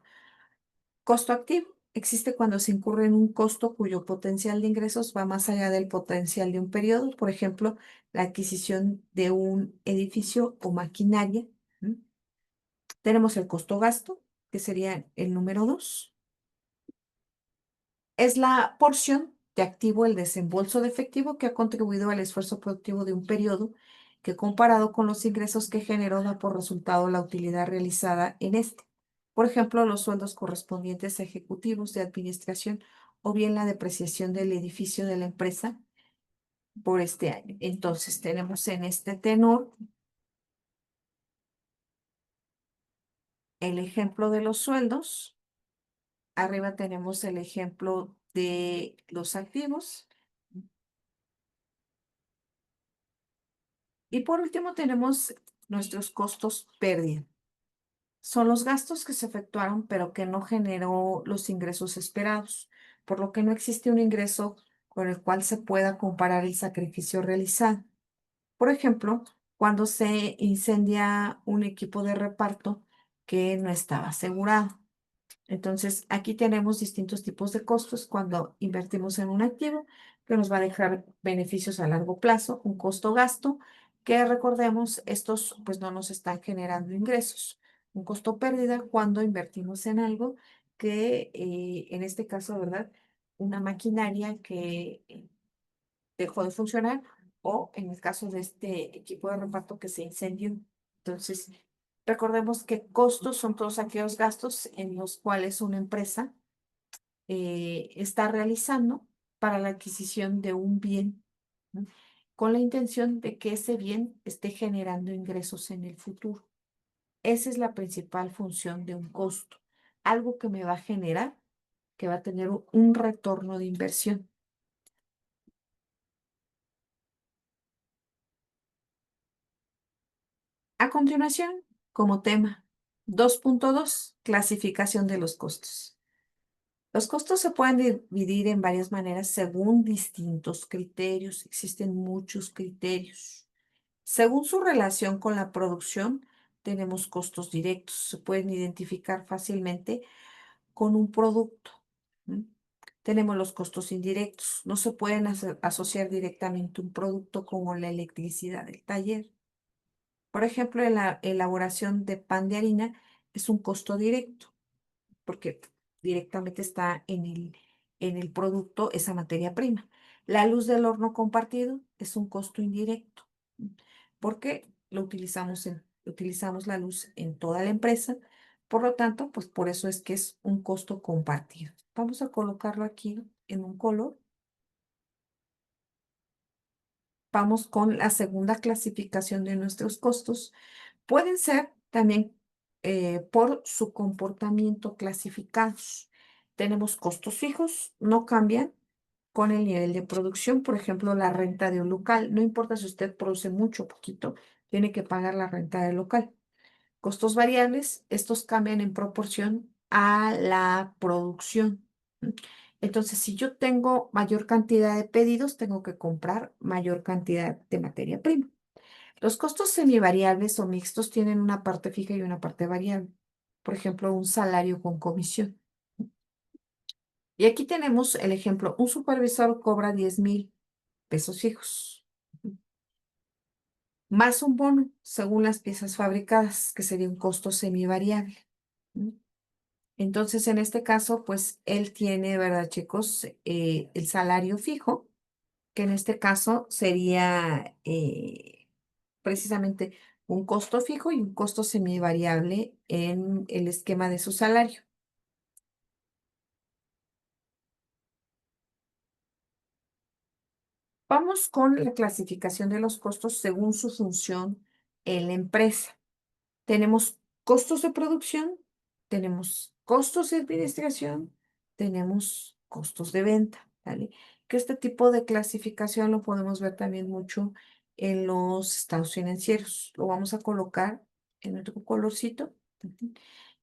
[SPEAKER 1] Costo activo existe cuando se incurre en un costo cuyo potencial de ingresos va más allá del potencial de un periodo, por ejemplo, la adquisición de un edificio o maquinaria. ¿M? Tenemos el costo gasto, que sería el número 2. Es la porción de activo, el desembolso de efectivo que ha contribuido al esfuerzo productivo de un periodo, que comparado con los ingresos que generó da por resultado la utilidad realizada en este. Por ejemplo, los sueldos correspondientes a ejecutivos de administración o bien la depreciación del edificio de la empresa por este año. Entonces, tenemos en este tenor el ejemplo de los sueldos. Arriba tenemos el ejemplo de los activos. Y por último tenemos nuestros costos pérdida. Son los gastos que se efectuaron pero que no generó los ingresos esperados, por lo que no existe un ingreso con el cual se pueda comparar el sacrificio realizado. Por ejemplo, cuando se incendia un equipo de reparto que no estaba asegurado. Entonces, aquí tenemos distintos tipos de costos cuando invertimos en un activo. que nos va a dejar beneficios a largo plazo, un costo-gasto, que recordemos, estos pues no nos están generando ingresos. Un costo-pérdida cuando invertimos en algo que en este caso, ¿verdad? Una maquinaria que dejó de funcionar o en el caso de este equipo de reparto que se incendió. Entonces, recordemos que costos son todos aquellos gastos en los cuales una empresa está realizando para la adquisición de un bien, ¿no? Con la intención de que ese bien esté generando ingresos en el futuro. Esa es la principal función de un costo, algo que me va a generar, que va a tener un retorno de inversión. A continuación, como tema 2.2, clasificación de los costos. Los costos se pueden dividir en varias maneras según distintos criterios. Existen muchos criterios. Según su relación con la producción, tenemos costos directos. Se pueden identificar fácilmente con un producto. ¿M? Tenemos los costos indirectos. No se pueden asociar directamente un producto como la electricidad del taller. Por ejemplo, en la elaboración de pan de harina es un costo directo, porque directamente está en el producto esa materia prima. La luz del horno compartido es un costo indirecto, porque utilizamos la luz en toda la empresa. Por lo tanto, pues por eso es que es un costo compartido. Vamos a colocarlo aquí en un color. Vamos con la segunda clasificación de nuestros costos. Pueden ser también por su comportamiento clasificados. Tenemos costos fijos, no cambian con el nivel de producción. Por ejemplo, la renta de un local. No importa si usted produce mucho o poquito, tiene que pagar la renta del local. Costos variables, estos cambian en proporción a la producción. ¿M? Entonces, si yo tengo mayor cantidad de pedidos, tengo que comprar mayor cantidad de materia prima. Los costos semivariables o mixtos tienen una parte fija y una parte variable. Por ejemplo, un salario con comisión. Y aquí tenemos el ejemplo, un supervisor cobra 10,000 pesos fijos, más un bono según las piezas fabricadas, que sería un costo semivariable. ¿M? Entonces, en este caso, pues él tiene, ¿verdad, chicos? El salario fijo, que en este caso sería precisamente un costo fijo y un costo semivariable en el esquema de su salario. Vamos con la clasificación de los costos según su función en la empresa. Tenemos costos de producción, tenemos costos de administración, tenemos costos de venta, ¿vale? Que este tipo de clasificación lo podemos ver también mucho en los estados financieros. Lo vamos a colocar en otro colorcito. Ujú.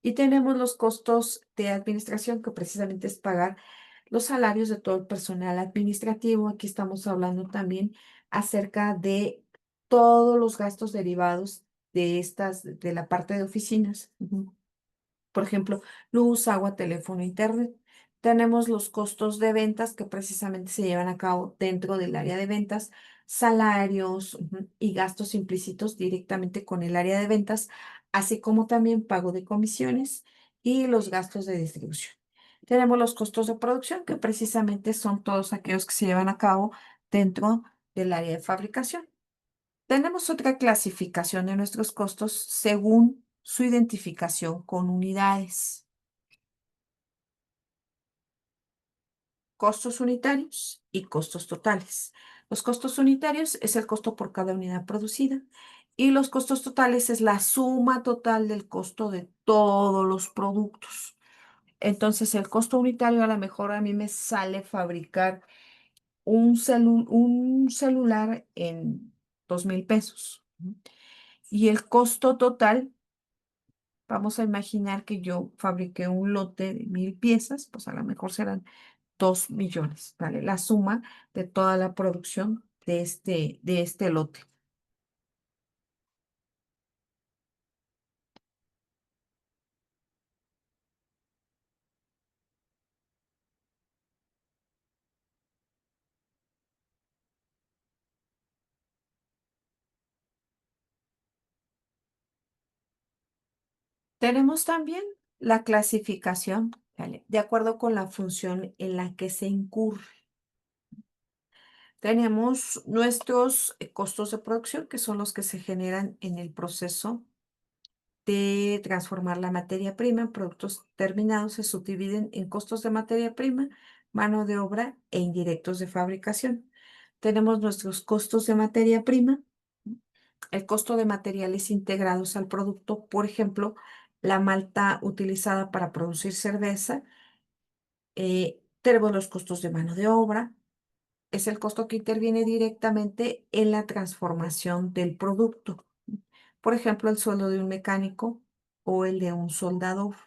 [SPEAKER 1] Y tenemos los costos de administración, que precisamente es pagar los salarios de todo el personal administrativo. Aquí estamos hablando también acerca de todos los gastos derivados de la parte de oficinas. Ujú. Por ejemplo, luz, agua, teléfono, internet. Tenemos los costos de ventas que precisamente se llevan a cabo dentro del área de ventas, salarios, ujú, y gastos implícitos directamente con el área de ventas, así como también pago de comisiones y los gastos de distribución. Tenemos los costos de producción, que precisamente son todos aquellos que se llevan a cabo dentro del área de fabricación. Tenemos otra clasificación de nuestros costos según su identificación con unidades. Costos unitarios y costos totales. Los costos unitarios es el costo por cada unidad producida y los costos totales es la suma total del costo de todos los productos. Entonces, el costo unitario a lo mejor a mí me sale fabricar un celular en 2,000 pesos. Y el costo total, vamos a imaginar que yo fabriqué un lote de 1,000 piezas, pues a lo mejor serán 2 millones, ¿vale? La suma de toda la producción de este lote. Tenemos también la clasificación, ¿vale? De acuerdo con la función en la que se incurre. Tenemos nuestros costos de producción, que son los que se generan en el proceso de transformar la materia prima en productos terminados. Se subdividen en costos de materia prima, mano de obra e indirectos de fabricación. Tenemos nuestros costos de materia prima, el costo de materiales integrados al producto, por ejemplo, la malta utilizada para producir cerveza. Tenemos los costos de mano de obra, es el costo que interviene directamente en la transformación del producto. Por ejemplo, el sueldo de un mecánico o el de un soldador.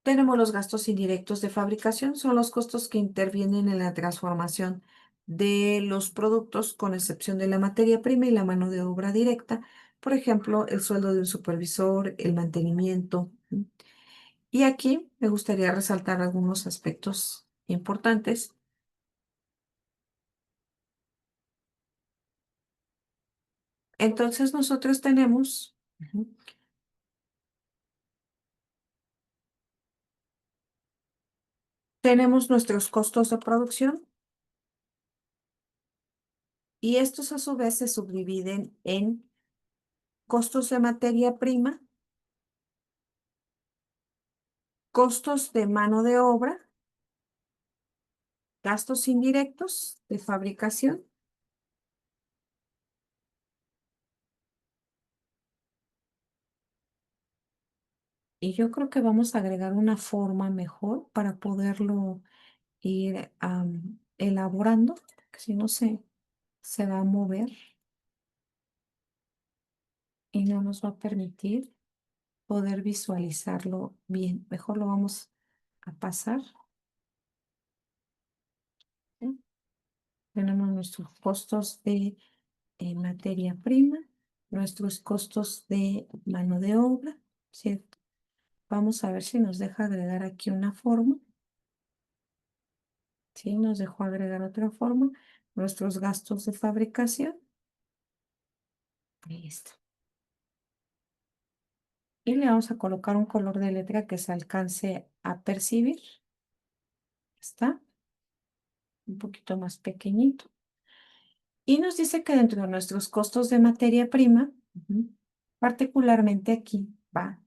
[SPEAKER 1] Tenemos los gastos indirectos de fabricación, son los costos que intervienen en la transformación de los productos, con excepción de la materia prima y la mano de obra directa. Por ejemplo, el sueldo de un supervisor, el mantenimiento. Y aquí me gustaría resaltar algunos aspectos importantes. Entonces, nosotros tenemos nuestros costos de producción y estos a su vez se subdividen en costos de materia prima, costos de mano de obra, gastos indirectos de fabricación. Y yo creo que vamos a agregar una forma mejor para poderlo ir elaborando, que si no se va a mover y no nos va a permitir poder visualizarlo bien. Mejor lo vamos a pasar. ¿Sí? Tenemos nuestros costos de materia prima, nuestros costos de mano de obra, ¿cierto? Vamos a ver si nos deja agregar aquí una forma. Sí, nos dejó agregar otra forma. Nuestros gastos de fabricación. Listo. Y le vamos a colocar un color de letra que se alcance a percibir. Está un poquito más pequeñito. Y nos dice que dentro de nuestros costos de materia prima, particularmente aquí va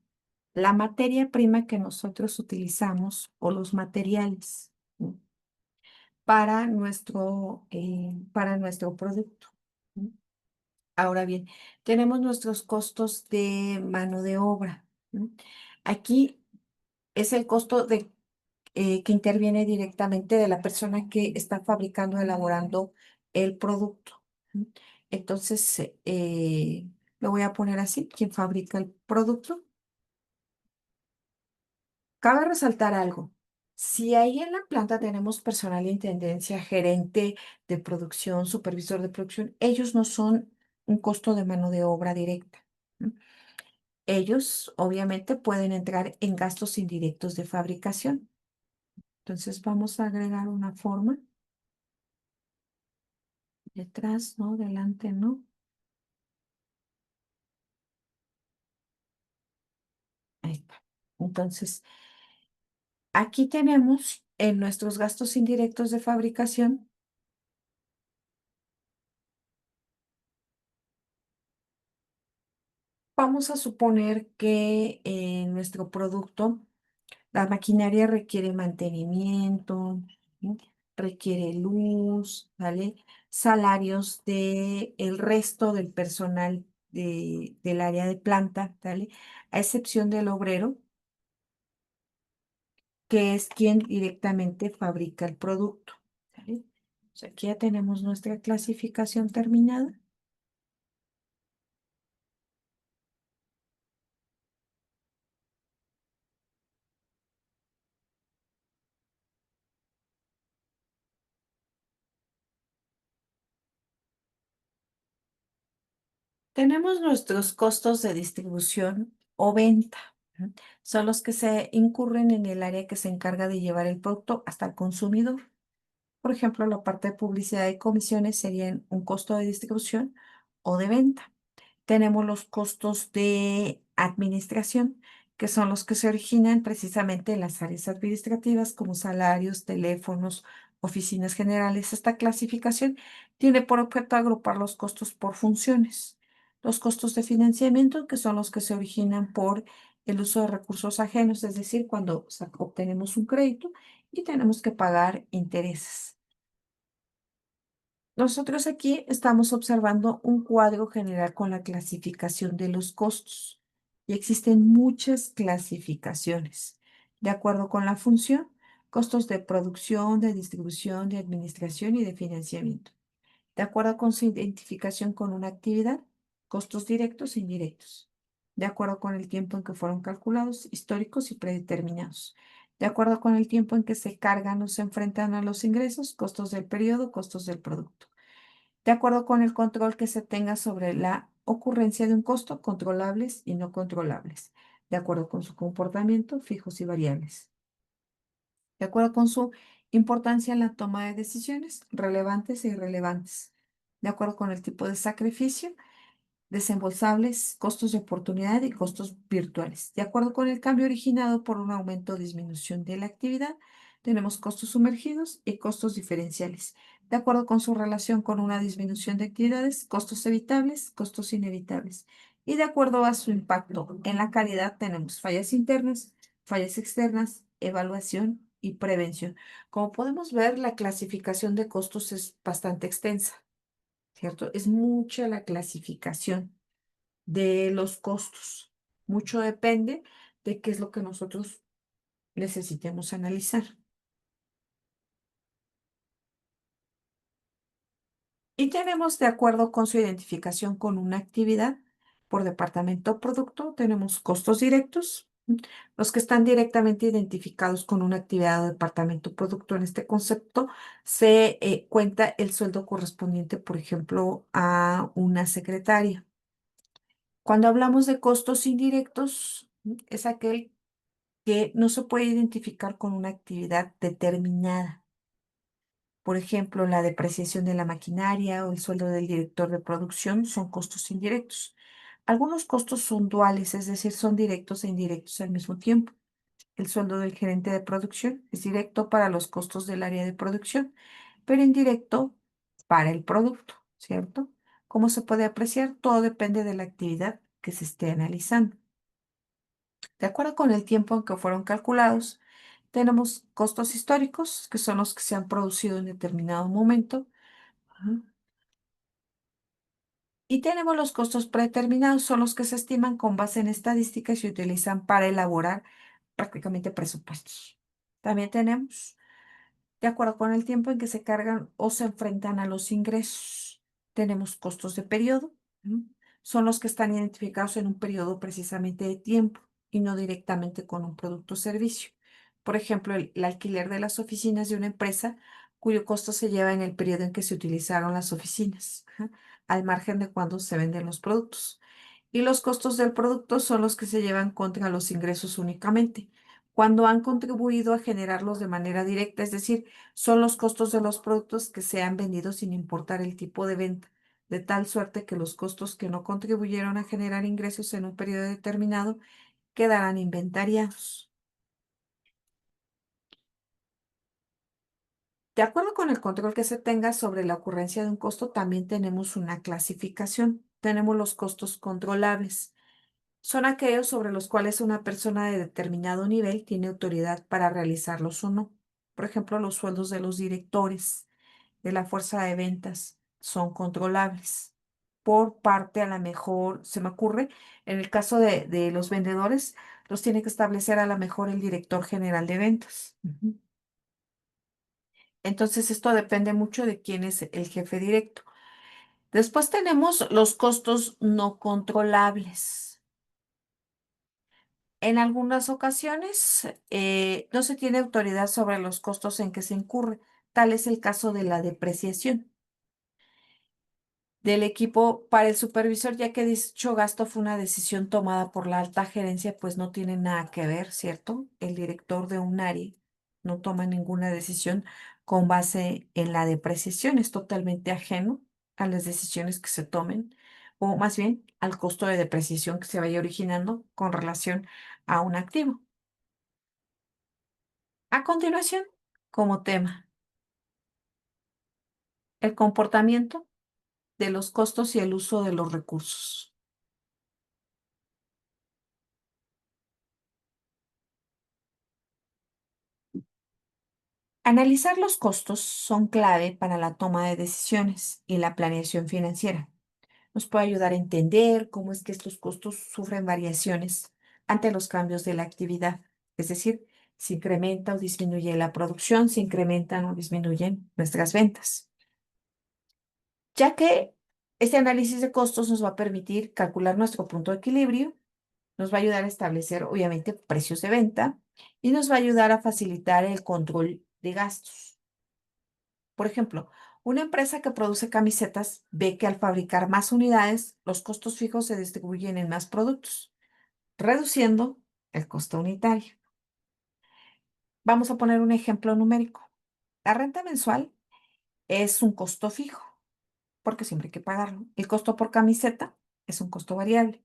[SPEAKER 1] la materia prima que nosotros utilizamos o los materiales, ¿no? Para nuestro producto, ¿no? Ahora bien, tenemos nuestros costos de mano de obra, ¿no? Aquí es el costo que interviene directamente de la persona que está fabricando, elaborando el producto, ¿no? Entonces, lo voy a poner así, quien fabrica el producto. Cabe resaltar algo. Si ahí en la planta tenemos personal de intendencia, gerente de producción, supervisor de producción, ellos no son un costo de mano de obra directa, ¿no? Ellos obviamente pueden entrar en gastos indirectos de fabricación. Entonces vamos a agregar una forma. Detrás, ¿no? Delante, ¿no? Ahí está. Entonces, aquí tenemos en nuestros gastos indirectos de fabricación. Vamos a suponer que nuestro producto, la maquinaria requiere mantenimiento, ¿sí? Requiere luz, ¿vale? Salarios de el resto del personal del área de planta, ¿vale? A excepción del obrero, que es quien directamente fabrica el producto, ¿vale? O sea, aquí ya tenemos nuestra clasificación terminada. Tenemos nuestros costos de distribución o venta, ¿no? Son los que se incurren en el área que se encarga de llevar el producto hasta el consumidor. Por ejemplo, la parte de publicidad y comisiones serían un costo de distribución o de venta. Tenemos los costos de administración, que son los que se originan precisamente en las áreas administrativas, como salarios, teléfonos, oficinas generales. Esta clasificación tiene por objeto agrupar los costos por funciones. Los costos de financiamiento, que son los que se originan por el uso de recursos ajenos, es decir, cuando obtenemos un crédito y tenemos que pagar intereses. Nosotros aquí estamos observando un cuadro general con la clasificación de los costos y existen muchas clasificaciones. De acuerdo con la función, costos de producción, de distribución, de administración y de financiamiento. De acuerdo con su identificación con una actividad, costos directos e indirectos. De acuerdo con el tiempo en que fueron calculados, históricos y predeterminados. De acuerdo con el tiempo en que se cargan o se enfrentan a los ingresos, costos del periodo, costos del producto. De acuerdo con el control que se tenga sobre la ocurrencia de un costo, controlables y no controlables. De acuerdo con su comportamiento, fijos y variables. De acuerdo con su importancia en la toma de decisiones, relevantes e irrelevantes. De acuerdo con el tipo de sacrificio, desembolsables, costos de oportunidad y costos virtuales. De acuerdo con el cambio originado por un aumento o disminución de la actividad, tenemos costos sumergidos y costos diferenciales. De acuerdo con su relación con una disminución de actividades, costos evitables, costos inevitables. Y de acuerdo a su impacto en la calidad, tenemos fallas internas, fallas externas, evaluación y prevención. Como podemos ver, la clasificación de costos es bastante extensa, ¿cierto? Es mucha la clasificación de los costos. Mucho depende de qué es lo que nosotros necesitemos analizar. Y tenemos, de acuerdo con su identificación con una actividad por departamento o producto, tenemos costos directos, los que están directamente identificados con una actividad o departamento o producto. En este concepto se cuenta el sueldo correspondiente, por ejemplo, a una secretaria. Cuando hablamos de costos indirectos, es aquel que no se puede identificar con una actividad determinada. Por ejemplo, la depreciación de la maquinaria o el sueldo del director de producción son costos indirectos. Algunos costos son duales, es decir, son directos e indirectos al mismo tiempo. El sueldo del gerente de producción es directo para los costos del área de producción, pero indirecto para el producto, ¿cierto? ¿Cómo se puede apreciar? Todo depende de la actividad que se esté analizando. De acuerdo con el tiempo en que fueron calculados, tenemos costos históricos, que son los que se han producido en determinado momento. Ajá. Y tenemos los costos predeterminados, son los que se estiman con base en estadísticas y se utilizan para elaborar prácticamente presupuestos. También tenemos de acuerdo con el tiempo en que se cargan o se enfrentan a los ingresos. Tenemos costos de periodo, ¿no? Son los que están identificados en un periodo precisamente de tiempo y no directamente con un producto o servicio. Por ejemplo, el alquiler de las oficinas de una empresa cuyo costo se lleva en el periodo en que se utilizaron las oficinas, ajá, al margen de cuando se venden los productos. Y los costos del producto son los que se llevan contra los ingresos únicamente, cuando han contribuido a generarlos de manera directa, es decir, son los costos de los productos que se han vendido sin importar el tipo de venta, de tal suerte que los costos que no contribuyeron a generar ingresos en un periodo determinado quedarán inventariados. De acuerdo con el control que se tenga sobre la ocurrencia de un costo, también tenemos una clasificación. Tenemos los costos controlables. Son aquellos sobre los cuales una persona de determinado nivel tiene autoridad para realizarlos o no. Por ejemplo, los sueldos de los directores de la fuerza de ventas son controlables. Por parte, a lo mejor, se me ocurre, en el caso de los vendedores, los tiene que establecer a lo mejor el director general de ventas. Ujú. Entonces, esto depende mucho de quién es el jefe directo. Después tenemos los costos no controlables. En algunas ocasiones no se tiene autoridad sobre los costos en que se incurre. Tal es el caso de la depreciación del equipo para el supervisor, ya que dicho gasto fue una decisión tomada por la alta gerencia, pues no tiene nada que ver, ¿cierto? El director de un área no toma ninguna decisión con base en la depreciación, es totalmente ajeno a las decisiones que se tomen o más bien al costo de depreciación que se vaya originando con relación a un activo. A continuación, como tema, el comportamiento de los costos y el uso de los recursos. Analizar los costos son clave para la toma de decisiones y la planeación financiera. Nos puede ayudar a entender cómo es que estos costos sufren variaciones ante los cambios de la actividad. Es decir, si incrementa o disminuye la producción, si incrementan o disminuyen nuestras ventas. Ya que este análisis de costos nos va a permitir calcular nuestro punto de equilibrio, nos va a ayudar a establecer, obviamente, precios de venta y nos va a ayudar a facilitar el control de gastos. Por ejemplo, una empresa que produce camisetas ve que al fabricar más unidades, los costos fijos se distribuyen en más productos, reduciendo el costo unitario. Vamos a poner un ejemplo numérico. La renta mensual es un costo fijo, porque siempre hay que pagarlo. El costo por camiseta es un costo variable.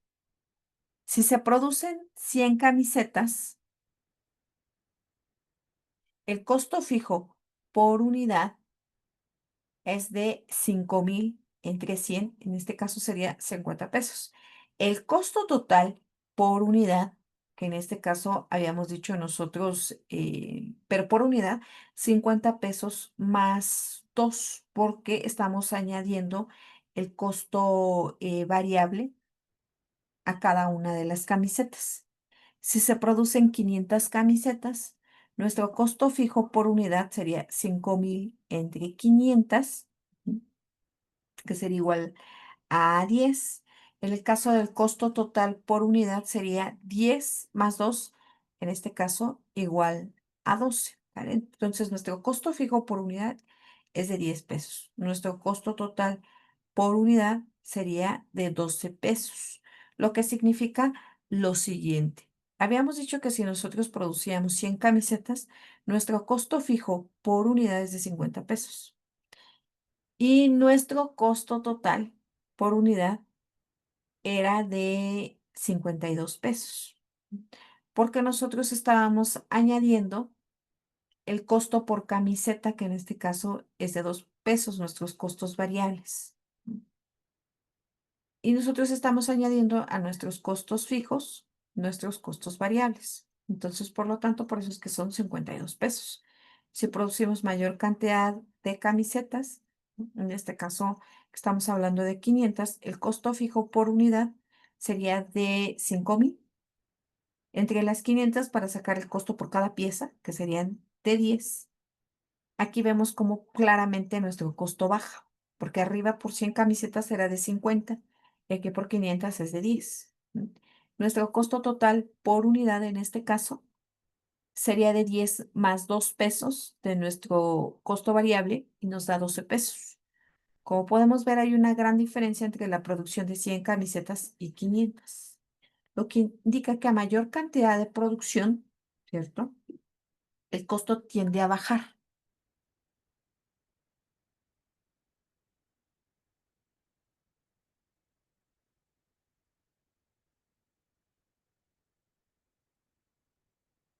[SPEAKER 1] Si se producen 100 camisetas, el costo fijo por unidad es de 5,000 entre 100, en este caso sería 50 pesos. El costo total por unidad, que en este caso habíamos dicho nosotros, pero por unidad, 50 pesos más 2, porque estamos añadiendo el costo variable a cada una de las camisetas. Si se producen 500 camisetas, nuestro costo fijo por unidad sería 5,000 entre 500, que sería igual a 10. En el caso del costo total por unidad sería 10 más 2, en este caso igual a 12, ¿vale? Entonces, nuestro costo fijo por unidad es de 10 pesos. Nuestro costo total por unidad sería de 12 pesos, lo que significa lo siguiente. Habíamos dicho que si nosotros producíamos 100 camisetas, nuestro costo fijo por unidad es de 50 pesos. Y nuestro costo total por unidad era de 52 pesos, porque nosotros estábamos añadiendo el costo por camiseta, que en este caso es de 2 pesos, nuestros costos variables. Y nosotros estamos añadiendo a nuestros costos fijos nuestros costos variables. Entonces, por lo tanto, por eso es que son 52 pesos. Si producimos mayor cantidad de camisetas, en este caso estamos hablando de 500, el costo fijo por unidad sería de 5,000. Entre las 500 para sacar el costo por cada pieza, que serían de 10. Aquí vemos cómo claramente nuestro costo baja, porque arriba por 100 camisetas era de 50 y aquí por 500 es de 10. Nuestro costo total por unidad en este caso sería de 10 más 2 pesos de nuestro costo variable y nos da 12 pesos. Como podemos ver, hay una gran diferencia entre la producción de 100 camisetas y 500, lo que indica que a mayor cantidad de producción, ¿cierto? El costo tiende a bajar.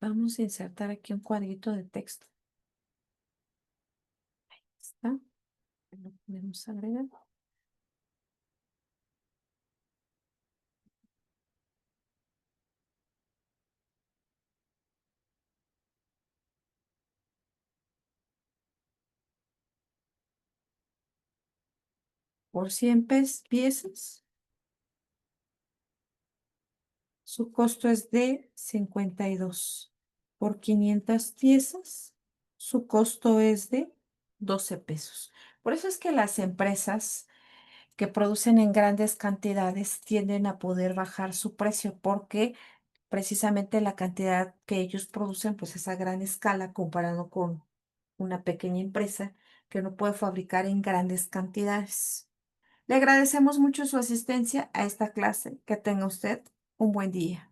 [SPEAKER 1] Vamos a insertar aquí un cuadrito de texto. ¿Está? Lo podemos agregar. Por 100 piezas, su costo es de 52. Por 500 piezas, su costo es de 12 pesos. Por eso es que las empresas que producen en grandes cantidades tienden a poder bajar su precio porque precisamente la cantidad que ellos producen pues es a gran escala comparado con una pequeña empresa que no puede fabricar en grandes cantidades. Le agradecemos mucho su asistencia a esta clase. Que tenga usted un buen día.